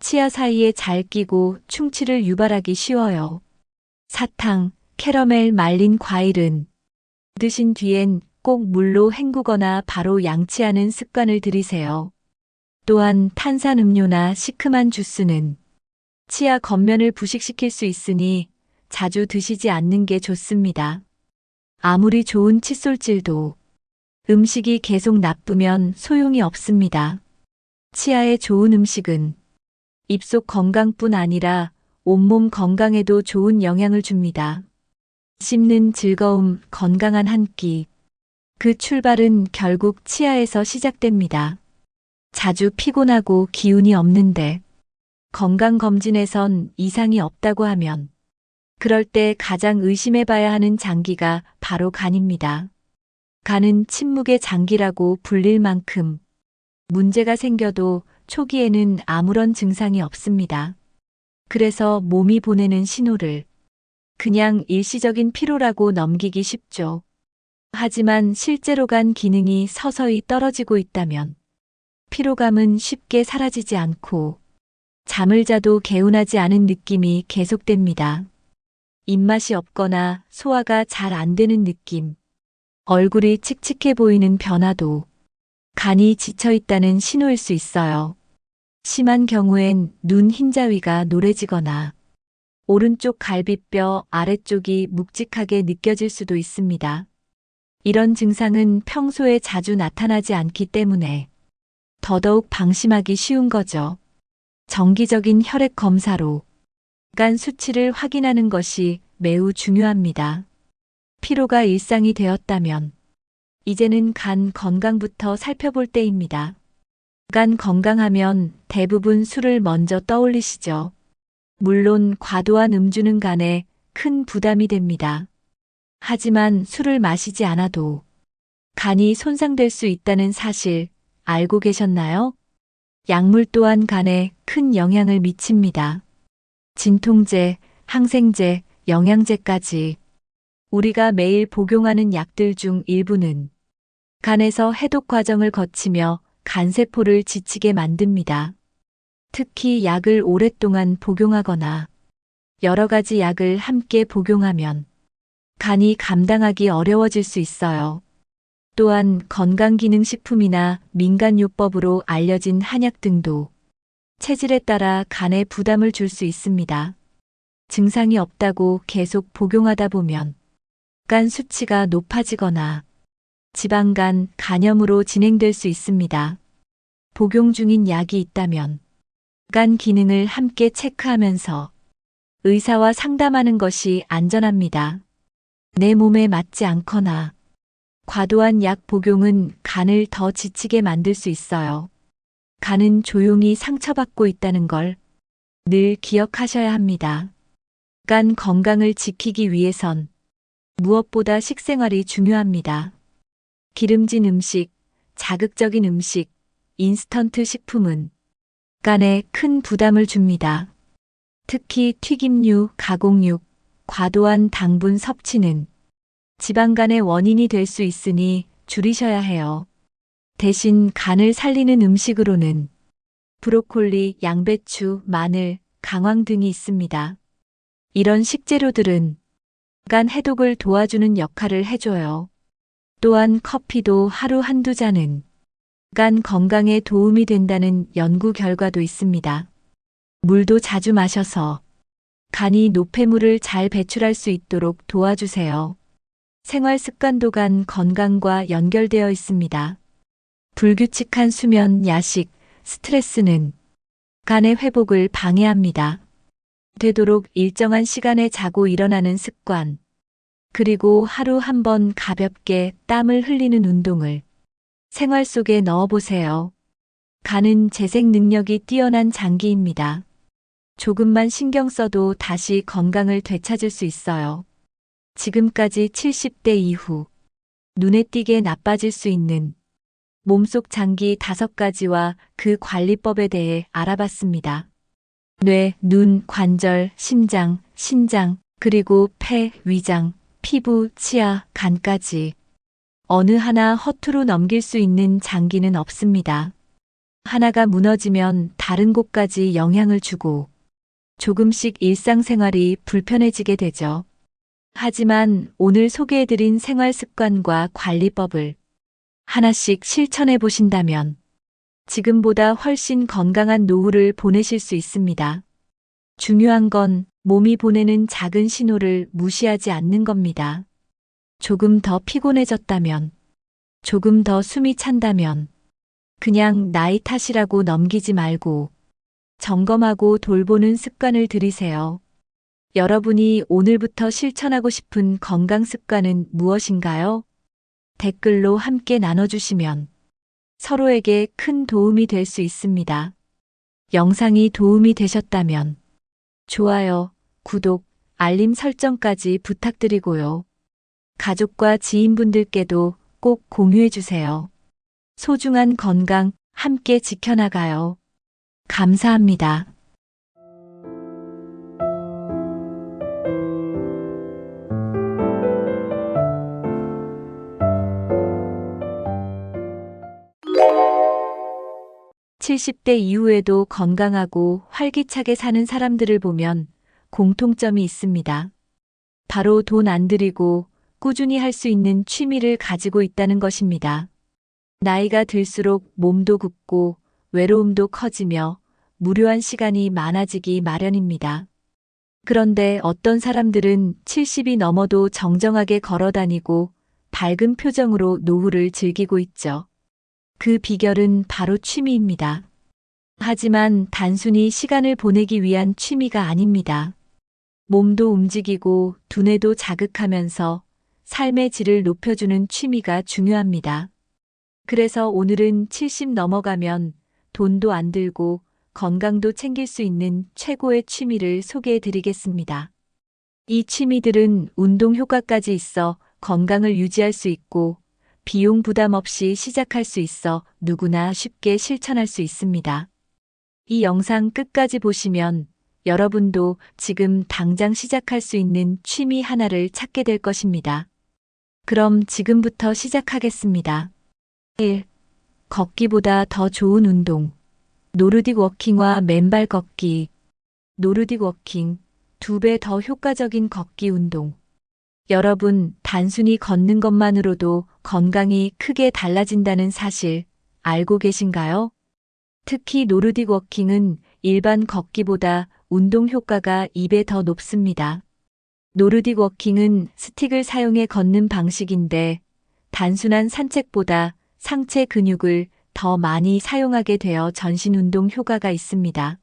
치아 사이에 잘 끼고 충치를 유발하기 쉬워요. 사탕, 캐러멜 말린 과일은 드신 뒤엔 꼭 물로 헹구거나 바로 양치하는 습관을 들이세요. 또한 탄산음료나 시큼한 주스는 치아 겉면을 부식시킬 수 있으니 자주 드시지 않는 게 좋습니다. 아무리 좋은 칫솔질도 음식이 계속 나쁘면 소용이 없습니다. 치아에 좋은 음식은 입속 건강뿐 아니라 온몸 건강에도 좋은 영향을 줍니다. 씹는 즐거움, 건강한 한 끼. 그 출발은 결국 치아에서 시작됩니다. 자주 피곤하고 기운이 없는데 건강검진에선 이상이 없다고 하면 그럴 때 가장 의심해봐야 하는 장기가 바로 간입니다. 간은 침묵의 장기라고 불릴 만큼 문제가 생겨도 초기에는 아무런 증상이 없습니다. 그래서 몸이 보내는 신호를 그냥 일시적인 피로라고 넘기기 쉽죠. 하지만 실제로 간 기능이 서서히 떨어지고 있다면 피로감은 쉽게 사라지지 않고 잠을 자도 개운하지 않은 느낌이 계속됩니다. 입맛이 없거나 소화가 잘 안 되는 느낌, 얼굴이 칙칙해 보이는 변화도 간이 지쳐 있다는 신호일 수 있어요. 심한 경우엔 눈 흰자위가 노래지거나 오른쪽 갈비뼈 아래쪽이 묵직하게 느껴질 수도 있습니다. 이런 증상은 평소에 자주 나타나지 않기 때문에 더더욱 방심하기 쉬운 거죠. 정기적인 혈액 검사로 간 수치를 확인하는 것이 매우 중요합니다. 피로가 일상이 되었다면 이제는 간 건강부터 살펴볼 때입니다. 간 건강하면 대부분 술을 먼저 떠올리시죠. 물론 과도한 음주는 간에 큰 부담이 됩니다. 하지만 술을 마시지 않아도 간이 손상될 수 있다는 사실 알고 계셨나요? 약물 또한 간에 큰 영향을 미칩니다. 진통제, 항생제, 영양제까지 우리가 매일 복용하는 약들 중 일부는 간에서 해독 과정을 거치며 간세포를 지치게 만듭니다. 특히 약을 오랫동안 복용하거나 여러 가지 약을 함께 복용하면 간이 감당하기 어려워질 수 있어요. 또한 건강기능식품이나 민간요법으로 알려진 한약 등도 체질에 따라 간에 부담을 줄 수 있습니다. 증상이 없다고 계속 복용하다 보면 간 수치가 높아지거나 지방간 간염으로 진행될 수 있습니다. 복용 중인 약이 있다면 간 기능을 함께 체크하면서 의사와 상담하는 것이 안전합니다. 내 몸에 맞지 않거나 과도한 약 복용은 간을 더 지치게 만들 수 있어요. 간은 조용히 상처받고 있다는 걸 늘 기억하셔야 합니다. 간 건강을 지키기 위해선 무엇보다 식생활이 중요합니다. 기름진 음식, 자극적인 음식, 인스턴트 식품은 간에 큰 부담을 줍니다. 특히 튀김류, 가공육, 과도한 당분 섭취는 지방간의 원인이 될 수 있으니 줄이셔야 해요. 대신 간을 살리는 음식으로는 브로콜리, 양배추, 마늘, 강황 등이 있습니다. 이런 식재료들은 간 해독을 도와주는 역할을 해줘요. 또한 커피도 하루 한두 잔은 간 건강에 도움이 된다는 연구 결과도 있습니다. 물도 자주 마셔서 간이 노폐물을 잘 배출할 수 있도록 도와주세요. 생활 습관도 간 건강과 연결되어 있습니다. 불규칙한 수면, 야식, 스트레스는 간의 회복을 방해합니다. 되도록 일정한 시간에 자고 일어나는 습관, 그리고 하루 한 번 가볍게 땀을 흘리는 운동을 생활 속에 넣어보세요. 간은 재생 능력이 뛰어난 장기입니다. 조금만 신경 써도 다시 건강을 되찾을 수 있어요. 지금까지 70대 이후 눈에 띄게 나빠질 수 있는 몸속 장기 5가지와 그 관리법에 대해 알아봤습니다. 뇌, 눈, 관절, 심장, 신장, 그리고 폐, 위장, 피부, 치아, 간까지 어느 하나 허투루 넘길 수 있는 장기는 없습니다. 하나가 무너지면 다른 곳까지 영향을 주고 조금씩 일상생활이 불편해지게 되죠. 하지만 오늘 소개해드린 생활 습관과 관리법을 하나씩 실천해 보신다면 지금보다 훨씬 건강한 노후를 보내실 수 있습니다. 중요한 건 몸이 보내는 작은 신호를 무시하지 않는 겁니다. 조금 더 피곤해졌다면, 조금 더 숨이 찬다면, 그냥 나이 탓이라고 넘기지 말고 점검하고 돌보는 습관을 들이세요. 여러분이 오늘부터 실천하고 싶은 건강 습관은 무엇인가요? 댓글로 함께 나눠주시면 서로에게 큰 도움이 될 수 있습니다. 영상이 도움이 되셨다면 좋아요, 구독, 알림 설정까지 부탁드리고요. 가족과 지인분들께도 꼭 공유해주세요. 소중한 건강 함께 지켜나가요. 감사합니다. (70대) 이후에도 건강하고 활기차게 사는 사람들을 보면 공통점이 있습니다. 바로 돈 안 들이고 꾸준히 할 수 있는 취미를 가지고 있다는 것입니다. 나이가 들수록 몸도 굽고 외로움도 커지며 무료한 시간이 많아지기 마련입니다. 그런데 어떤 사람들은 70이 넘어도 정정하게 걸어 다니고 밝은 표정으로 노후를 즐기고 있죠. 그 비결은 바로 취미입니다. 하지만 단순히 시간을 보내기 위한 취미가 아닙니다. 몸도 움직이고 두뇌도 자극하면서 삶의 질을 높여주는 취미가 중요합니다. 그래서 오늘은 70 넘어가면 돈도 안 들고 건강도 챙길 수 있는 최고의 취미를 소개해 드리겠습니다. 이 취미들은 운동 효과까지 있어 건강을 유지할 수 있고 비용 부담 없이 시작할 수 있어 누구나 쉽게 실천할 수 있습니다. 이 영상 끝까지 보시면 여러분도 지금 당장 시작할 수 있는 취미 하나를 찾게 될 것입니다. 그럼 지금부터 시작하겠습니다. 1. 걷기보다 더 좋은 운동. 노르딕 워킹과 맨발 걷기. 노르딕 워킹, 2배 더 효과적인 걷기 운동. 여러분, 단순히 걷는 것만으로도 건강이 크게 달라진다는 사실 알고 계신가요? 특히 노르딕 워킹은 일반 걷기보다 운동 효과가 2배 더 높습니다. 노르딕 워킹은 스틱을 사용해 걷는 방식인데 단순한 산책보다 상체 근육을 더 많이 사용하게 되어 전신 운동 효과가 있습니다.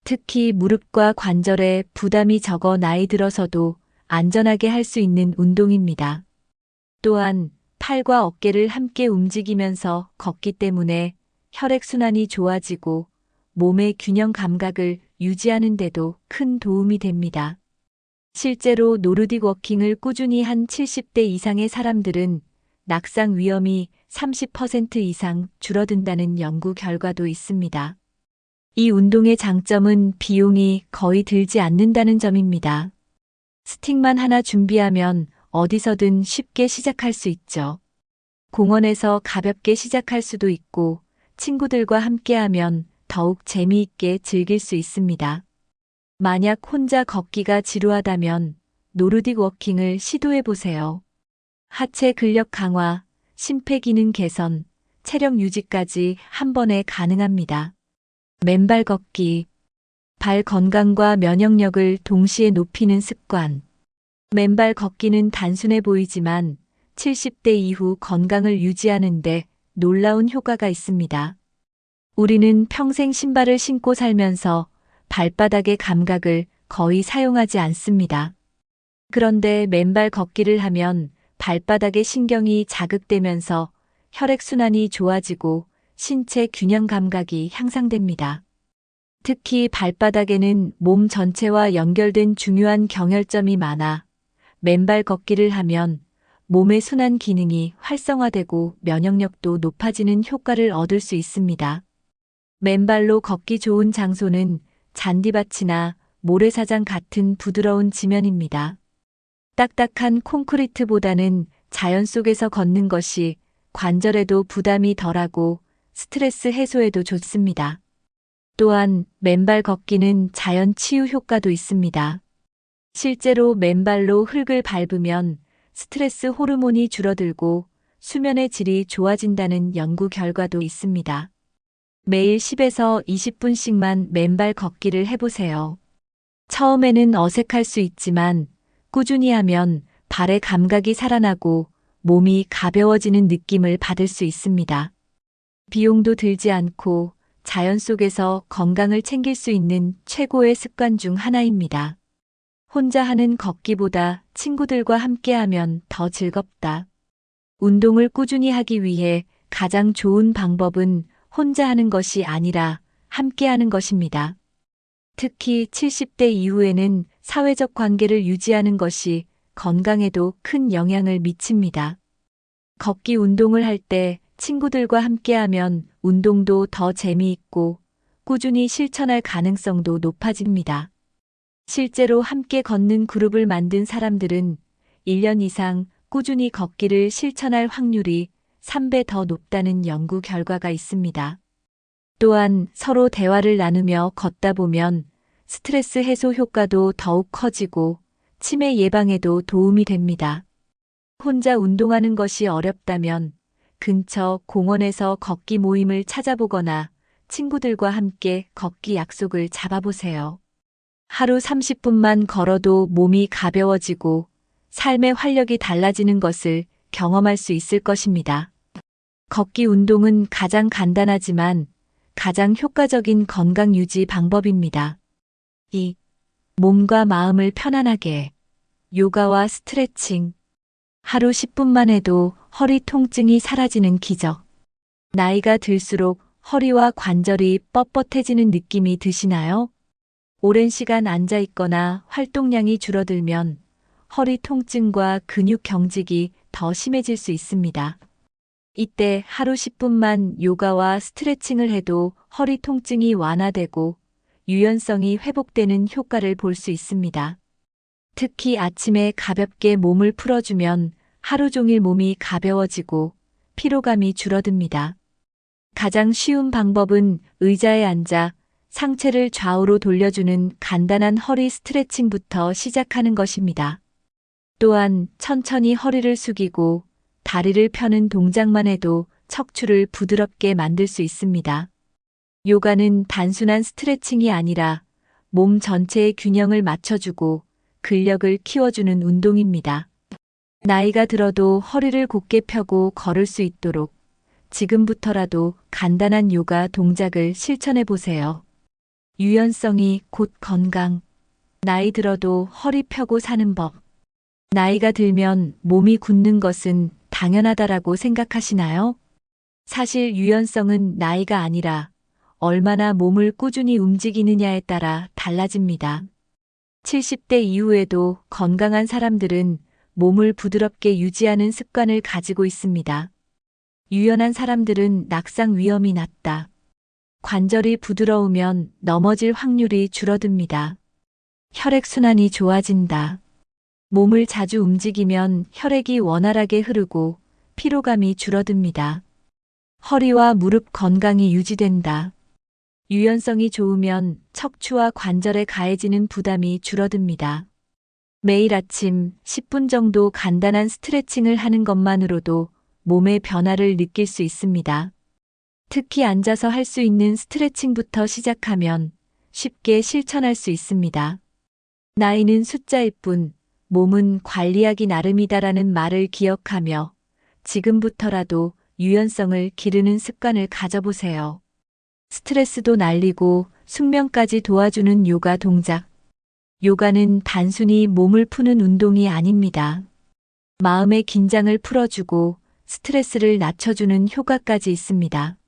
특히 무릎과 관절에 부담이 적어 나이 들어서도 안전하게 할 수 있는 운동입니다. 또한 팔과 어깨를 함께 움직이면서 걷기 때문에 혈액순환이 좋아지고 몸의 균형 감각을 유지하는 데도 큰 도움이 됩니다. 실제로 노르딕 워킹을 꾸준히 한 70대 이상의 사람들은 낙상 위험이 30% 이상 줄어든다는 연구 결과도 있습니다. 이 운동의 장점은 비용이 거의 들지 않는다는 점입니다. 스틱만 하나 준비하면 어디서든 쉽게 시작할 수 있죠. 공원에서 가볍게 시작할 수도 있고 친구들과 함께하면 더욱 재미있게 즐길 수 있습니다. 만약 혼자 걷기가 지루하다면 노르딕 워킹을 시도해 보세요. 하체 근력 강화, 심폐기능 개선, 체력 유지까지 한 번에 가능합니다. 맨발 걷기. 발 건강과 면역력을 동시에 높이는 습관. 맨발 걷기는 단순해 보이지만 70대 이후 건강을 유지하는 데 놀라운 효과가 있습니다. 우리는 평생 신발을 신고 살면서 발바닥의 감각을 거의 사용하지 않습니다. 그런데 맨발 걷기를 하면 발바닥의 신경이 자극되면서 혈액순환이 좋아지고 신체 균형 감각이 향상됩니다. 특히 발바닥에는 몸 전체와 연결된 중요한 경혈점이 많아 맨발 걷기를 하면 몸의 순환 기능이 활성화되고 면역력도 높아지는 효과를 얻을 수 있습니다. 맨발로 걷기 좋은 장소는 잔디밭이나 모래사장 같은 부드러운 지면입니다. 딱딱한 콘크리트보다는 자연 속에서 걷는 것이 관절에도 부담이 덜하고 스트레스 해소에도 좋습니다. 또한 맨발 걷기는 자연 치유 효과도 있습니다. 실제로 맨발로 흙을 밟으면 스트레스 호르몬이 줄어들고 수면의 질이 좋아진다는 연구 결과도 있습니다. 매일 10에서 20분씩만 맨발 걷기를 해보세요. 처음에는 어색할 수 있지만 꾸준히 하면 발의 감각이 살아나고 몸이 가벼워지는 느낌을 받을 수 있습니다. 비용도 들지 않고 자연 속에서 건강을 챙길 수 있는 최고의 습관 중 하나입니다. 혼자 하는 걷기보다 친구들과 함께하면 더 즐겁다. 운동을 꾸준히 하기 위해 가장 좋은 방법은 혼자 하는 것이 아니라 함께하는 것입니다. 특히 70대 이후에는 사회적 관계를 유지하는 것이 건강에도 큰 영향을 미칩니다. 걷기 운동을 할 때 친구들과 함께하면 운동도 더 재미있고 꾸준히 실천할 가능성도 높아집니다. 실제로 함께 걷는 그룹을 만든 사람들은 1년 이상 꾸준히 걷기를 실천할 확률이 3배 더 높다는 연구 결과가 있습니다. 또한 서로 대화를 나누며 걷다 보면 스트레스 해소 효과도 더욱 커지고 치매 예방에도 도움이 됩니다. 혼자 운동하는 것이 어렵다면 근처 공원에서 걷기 모임을 찾아보거나 친구들과 함께 걷기 약속을 잡아보세요. 하루 30분만 걸어도 몸이 가벼워지고 삶의 활력이 달라지는 것을 경험할 수 있을 것입니다. 걷기 운동은 가장 간단하지만 가장 효과적인 건강 유지 방법입니다. 2. 몸과 마음을 편안하게. 요가와 스트레칭. 하루 10분만 해도 허리 통증이 사라지는 기적. 나이가 들수록 허리와 관절이 뻣뻣해지는 느낌이 드시나요? 오랜 시간 앉아 있거나 활동량이 줄어들면 허리 통증과 근육 경직이 더 심해질 수 있습니다. 이때 하루 10분만 요가와 스트레칭을 해도 허리 통증이 완화되고 유연성이 회복되는 효과를 볼 수 있습니다. 특히 아침에 가볍게 몸을 풀어주면 하루 종일 몸이 가벼워지고 피로감이 줄어듭니다. 가장 쉬운 방법은 의자에 앉아 상체를 좌우로 돌려주는 간단한 허리 스트레칭부터 시작하는 것입니다. 또한 천천히 허리를 숙이고 다리를 펴는 동작만 해도 척추를 부드럽게 만들 수 있습니다. 요가는 단순한 스트레칭이 아니라 몸 전체의 균형을 맞춰주고 근력을 키워주는 운동입니다. 나이가 들어도 허리를 곧게 펴고 걸을 수 있도록 지금부터라도 간단한 요가 동작을 실천해 보세요. 유연성이 곧 건강. 나이 들어도 허리 펴고 사는 법. 나이가 들면 몸이 굳는 것은 당연하다라고 생각하시나요? 사실 유연성은 나이가 아니라 얼마나 몸을 꾸준히 움직이느냐에 따라 달라집니다. 70대 이후에도 건강한 사람들은 몸을 부드럽게 유지하는 습관을 가지고 있습니다. 유연한 사람들은 낙상 위험이 낮다. 관절이 부드러우면 넘어질 확률이 줄어듭니다. 혈액순환이 좋아진다. 몸을 자주 움직이면 혈액이 원활하게 흐르고 피로감이 줄어듭니다. 허리와 무릎 건강이 유지된다. 유연성이 좋으면 척추와 관절에 가해지는 부담이 줄어듭니다. 매일 아침 10분 정도 간단한 스트레칭을 하는 것만으로도 몸의 변화를 느낄 수 있습니다. 특히 앉아서 할 수 있는 스트레칭부터 시작하면 쉽게 실천할 수 있습니다. 나이는 숫자일 뿐, 몸은 관리하기 나름이다라는 말을 기억하며 지금부터라도 유연성을 기르는 습관을 가져보세요. 스트레스도 날리고 숙면까지 도와주는 요가 동작. 요가는 단순히 몸을 푸는 운동이 아닙니다. 마음의 긴장을 풀어주고 스트레스를 낮춰주는 효과까지 있습니다.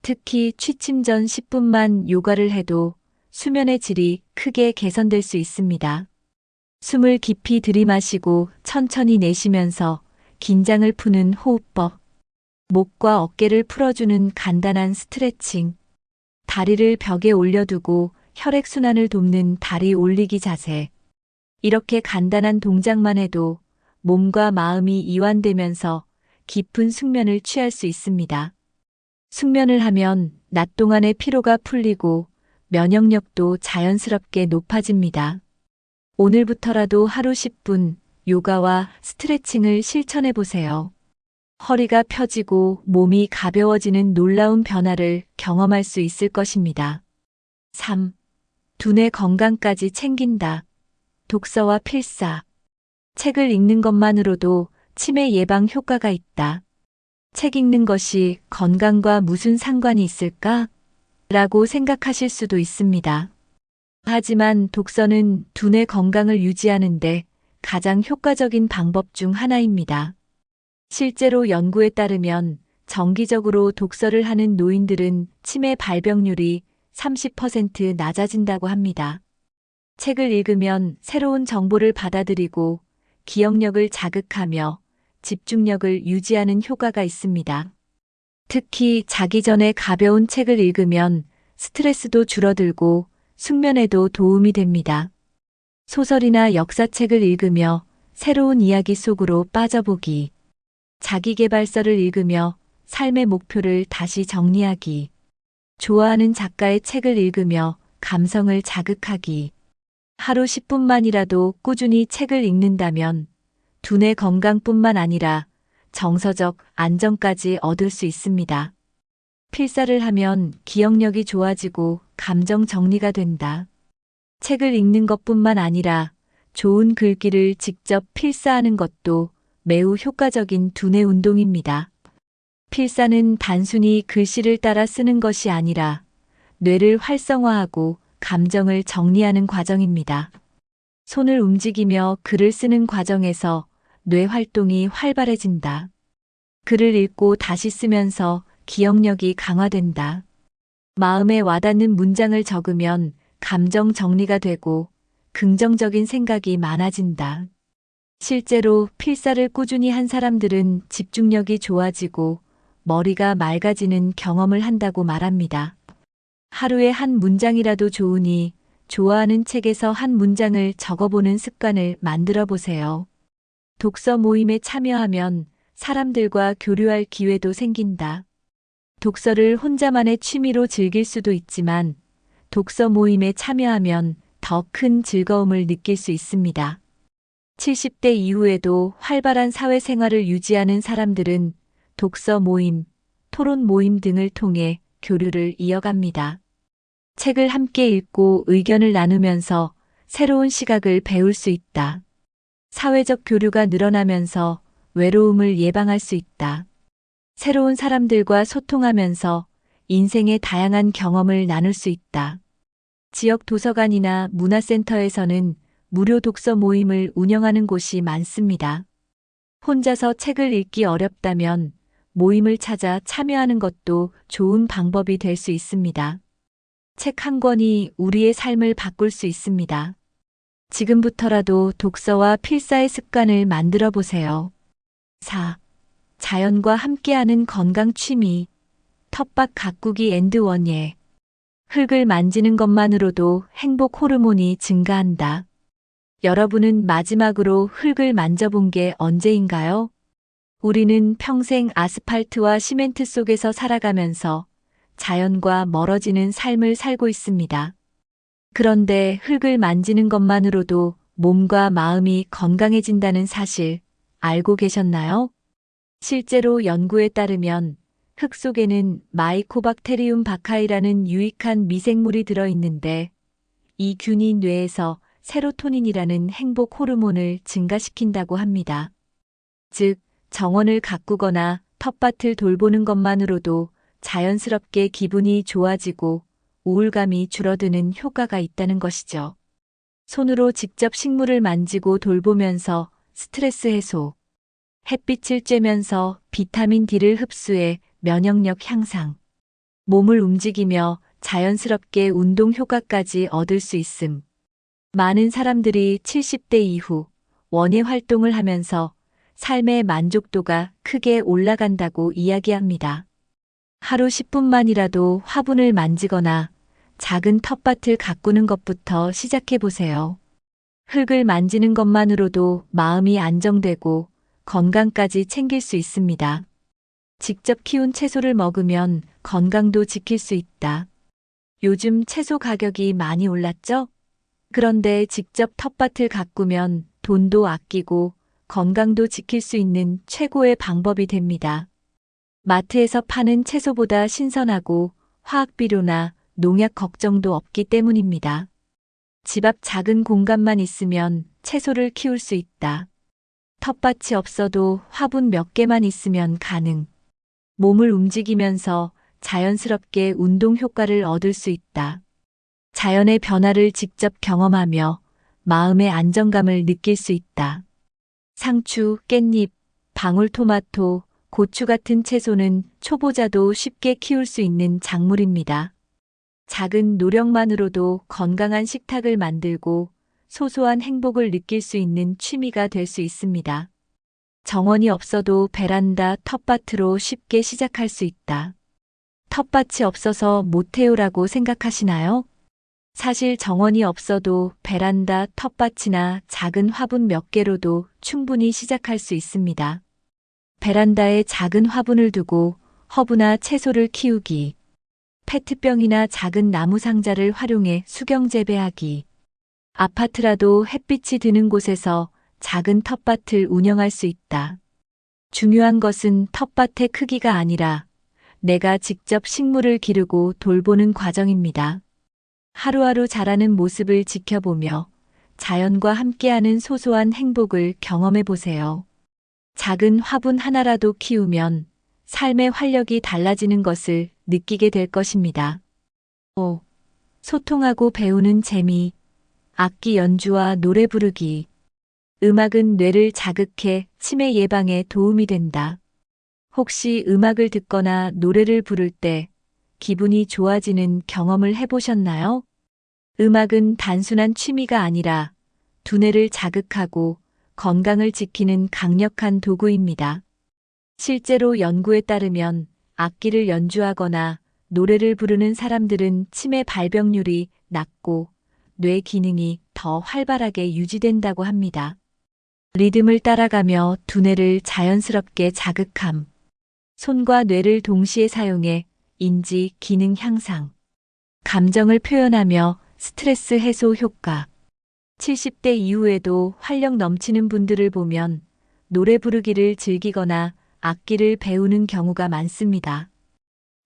특히 취침 전 10분만 요가를 해도 수면의 질이 크게 개선될 수 있습니다. 숨을 깊이 들이마시고 천천히 내쉬면서 긴장을 푸는 호흡법. 목과 어깨를 풀어주는 간단한 스트레칭. 다리를 벽에 올려두고 혈액순환을 돕는 다리 올리기 자세. 이렇게 간단한 동작만 해도 몸과 마음이 이완되면서 깊은 숙면을 취할 수 있습니다. 숙면을 하면 낮 동안의 피로가 풀리고 면역력도 자연스럽게 높아집니다. 오늘부터라도 하루 10분 요가와 스트레칭을 실천해 보세요. 허리가 펴지고 몸이 가벼워지는 놀라운 변화를 경험할 수 있을 것입니다. 3. 두뇌 건강까지 챙긴다. 독서와 필사. 책을 읽는 것만으로도 치매 예방 효과가 있다. 책 읽는 것이 건강과 무슨 상관이 있을까? 라고 생각하실 수도 있습니다. 하지만 독서는 두뇌 건강을 유지하는데 가장 효과적인 방법 중 하나입니다. 실제로 연구에 따르면 정기적으로 독서를 하는 노인들은 치매 발병률이 30% 낮아진다고 합니다. 책을 읽으면 새로운 정보를 받아들이고 기억력을 자극하며 집중력을 유지하는 효과가 있습니다. 특히 자기 전에 가벼운 책을 읽으면 스트레스도 줄어들고 숙면에도 도움이 됩니다. 소설이나 역사책을 읽으며 새로운 이야기 속으로 빠져보기. 자기계발서를 읽으며 삶의 목표를 다시 정리하기. 좋아하는 작가의 책을 읽으며 감성을 자극하기. 하루 10분만이라도 꾸준히 책을 읽는다면 두뇌 건강뿐만 아니라 정서적 안정까지 얻을 수 있습니다. 필사를 하면 기억력이 좋아지고 감정 정리가 된다. 책을 읽는 것뿐만 아니라 좋은 글귀를 직접 필사하는 것도 매우 효과적인 두뇌 운동입니다. 필사는 단순히 글씨를 따라 쓰는 것이 아니라 뇌를 활성화하고 감정을 정리하는 과정입니다. 손을 움직이며 글을 쓰는 과정에서 뇌 활동이 활발해진다. 글을 읽고 다시 쓰면서 기억력이 강화된다. 마음에 와닿는 문장을 적으면 감정 정리가 되고 긍정적인 생각이 많아진다. 실제로 필사를 꾸준히 한 사람들은 집중력이 좋아지고 머리가 맑아지는 경험을 한다고 말합니다. 하루에 한 문장이라도 좋으니 좋아하는 책에서 한 문장을 적어보는 습관을 만들어 보세요. 독서 모임에 참여하면 사람들과 교류할 기회도 생긴다. 독서를 혼자만의 취미로 즐길 수도 있지만 독서 모임에 참여하면 더 큰 즐거움을 느낄 수 있습니다. 70대 이후에도 활발한 사회생활을 유지하는 사람들은 독서 모임, 토론 모임 등을 통해 교류를 이어갑니다. 책을 함께 읽고 의견을 나누면서 새로운 시각을 배울 수 있다. 사회적 교류가 늘어나면서 외로움을 예방할 수 있다. 새로운 사람들과 소통하면서 인생의 다양한 경험을 나눌 수 있다. 지역 도서관이나 문화센터에서는 무료 독서 모임을 운영하는 곳이 많습니다. 혼자서 책을 읽기 어렵다면 모임을 찾아 참여하는 것도 좋은 방법이 될 수 있습니다. 책 한 권이 우리의 삶을 바꿀 수 있습니다. 지금부터라도 독서와 필사의 습관을 만들어 보세요. 4. 자연과 함께하는 건강 취미. 텃밭 가꾸기 앤드 원예. 흙을 만지는 것만으로도 행복 호르몬이 증가한다. 여러분은 마지막으로 흙을 만져본 게 언제인가요? 우리는 평생 아스팔트와 시멘트 속에서 살아가면서 자연과 멀어지는 삶을 살고 있습니다. 그런데 흙을 만지는 것만으로도 몸과 마음이 건강해진다는 사실 알고 계셨나요? 실제로 연구에 따르면 흙 속에는 마이코박테리움 바카이라는 유익한 미생물이 들어있는데 이 균이 뇌에서 세로토닌이라는 행복 호르몬을 증가시킨다고 합니다. 즉, 정원을 가꾸거나 텃밭을 돌보는 것만으로도 자연스럽게 기분이 좋아지고 우울감이 줄어드는 효과가 있다는 것이죠. 손으로 직접 식물을 만지고 돌보면서 스트레스 해소, 햇빛을 쬐면서 비타민 D를 흡수해 면역력 향상, 몸을 움직이며 자연스럽게 운동 효과까지 얻을 수 있음. 많은 사람들이 70대 이후 원예 활동을 하면서 삶의 만족도가 크게 올라간다고 이야기합니다. 하루 10분만이라도 화분을 만지거나 작은 텃밭을 가꾸는 것부터 시작해 보세요. 흙을 만지는 것만으로도 마음이 안정되고 건강까지 챙길 수 있습니다. 직접 키운 채소를 먹으면 건강도 지킬 수 있다. 요즘 채소 가격이 많이 올랐죠? 그런데 직접 텃밭을 가꾸면 돈도 아끼고 건강도 지킬 수 있는 최고의 방법이 됩니다. 마트에서 파는 채소보다 신선하고 화학비료나 농약 걱정도 없기 때문입니다. 집 앞 작은 공간만 있으면 채소를 키울 수 있다. 텃밭이 없어도 화분 몇 개만 있으면 가능. 몸을 움직이면서 자연스럽게 운동 효과를 얻을 수 있다. 자연의 변화를 직접 경험하며 마음의 안정감을 느낄 수 있다. 상추, 깻잎, 방울토마토, 고추 같은 채소는 초보자도 쉽게 키울 수 있는 작물입니다. 작은 노력만으로도 건강한 식탁을 만들고 소소한 행복을 느낄 수 있는 취미가 될 수 있습니다. 정원이 없어도 베란다, 텃밭으로 쉽게 시작할 수 있다. 텃밭이 없어서 못해요라고 생각하시나요? 사실 정원이 없어도 베란다, 텃밭이나 작은 화분 몇 개로도 충분히 시작할 수 있습니다. 베란다에 작은 화분을 두고 허브나 채소를 키우기, 페트병이나 작은 나무 상자를 활용해 수경 재배하기, 아파트라도 햇빛이 드는 곳에서 작은 텃밭을 운영할 수 있다. 중요한 것은 텃밭의 크기가 아니라 내가 직접 식물을 기르고 돌보는 과정입니다. 하루하루 자라는 모습을 지켜보며 자연과 함께하는 소소한 행복을 경험해 보세요. 작은 화분 하나라도 키우면 삶의 활력이 달라지는 것을 느끼게 될 것입니다. 5. 소통하고 배우는 재미. 악기 연주와 노래 부르기. 음악은 뇌를 자극해 치매 예방에 도움이 된다. 혹시 음악을 듣거나 노래를 부를 때 기분이 좋아지는 경험을 해보셨나요? 음악은 단순한 취미가 아니라 두뇌를 자극하고 건강을 지키는 강력한 도구입니다. 실제로 연구에 따르면 악기를 연주하거나 노래를 부르는 사람들은 치매 발병률이 낮고 뇌 기능이 더 활발하게 유지된다고 합니다. 리듬을 따라가며 두뇌를 자연스럽게 자극함. 손과 뇌를 동시에 사용해 인지, 기능 향상. 감정을 표현하며 스트레스 해소 효과. 70대 이후에도 활력 넘치는 분들을 보면 노래 부르기를 즐기거나 악기를 배우는 경우가 많습니다.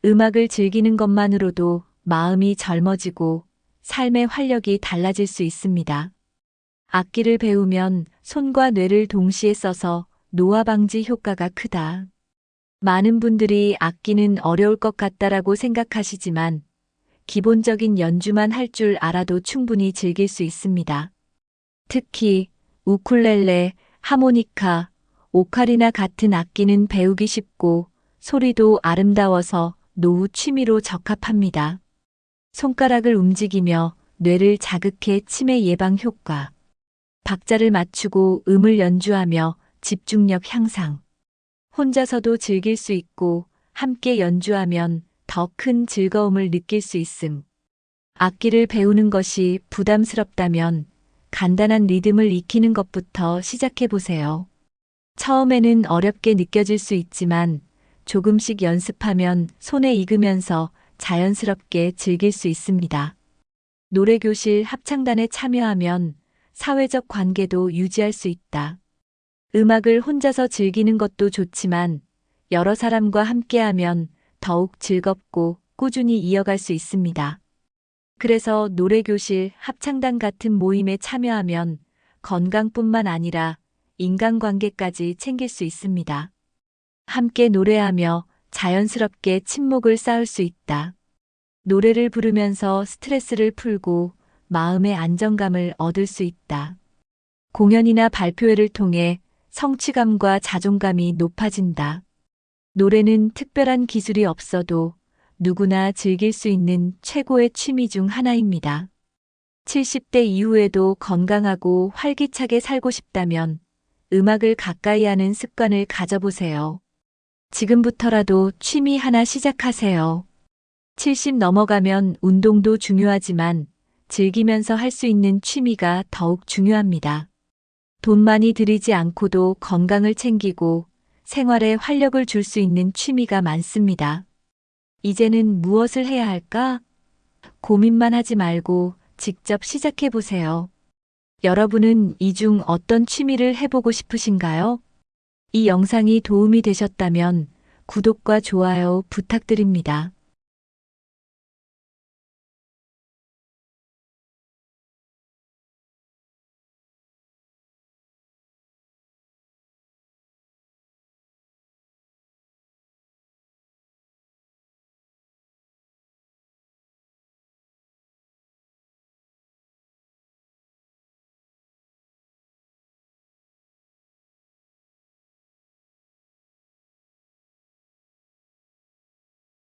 음악을 즐기는 것만으로도 마음이 젊어지고 삶의 활력이 달라질 수 있습니다. 악기를 배우면 손과 뇌를 동시에 써서 노화 방지 효과가 크다. 많은 분들이 악기는 어려울 것 같다라고 생각하시지만 기본적인 연주만 할 줄 알아도 충분히 즐길 수 있습니다. 특히 우쿨렐레, 하모니카, 오카리나 같은 악기는 배우기 쉽고 소리도 아름다워서 노후 취미로 적합합니다. 손가락을 움직이며 뇌를 자극해 치매 예방 효과. 박자를 맞추고 음을 연주하며 집중력 향상. 혼자서도 즐길 수 있고 함께 연주하면 더 큰 즐거움을 느낄 수 있음. 악기를 배우는 것이 부담스럽다면 간단한 리듬을 익히는 것부터 시작해 보세요. 처음에는 어렵게 느껴질 수 있지만 조금씩 연습하면 손에 익으면서 자연스럽게 즐길 수 있습니다. 노래교실 합창단에 참여하면 사회적 관계도 유지할 수 있다. 음악을 혼자서 즐기는 것도 좋지만 여러 사람과 함께하면 더욱 즐겁고 꾸준히 이어갈 수 있습니다. 그래서 노래교실, 합창단 같은 모임에 참여하면 건강뿐만 아니라 인간관계까지 챙길 수 있습니다. 함께 노래하며 자연스럽게 친목을 쌓을 수 있다. 노래를 부르면서 스트레스를 풀고 마음의 안정감을 얻을 수 있다. 공연이나 발표회를 통해 성취감과 자존감이 높아진다. 노래는 특별한 기술이 없어도 누구나 즐길 수 있는 최고의 취미 중 하나입니다. 70대 이후에도 건강하고 활기차게 살고 싶다면 음악을 가까이 하는 습관을 가져보세요. 지금부터라도 취미 하나 시작하세요. 70 넘어가면 운동도 중요하지만 즐기면서 할 수 있는 취미가 더욱 중요합니다. 돈 많이 들이지 않고도 건강을 챙기고 생활에 활력을 줄 수 있는 취미가 많습니다. 이제는 무엇을 해야 할까? 고민만 하지 말고 직접 시작해 보세요. 여러분은 이 중 어떤 취미를 해보고 싶으신가요? 이 영상이 도움이 되셨다면 구독과 좋아요 부탁드립니다.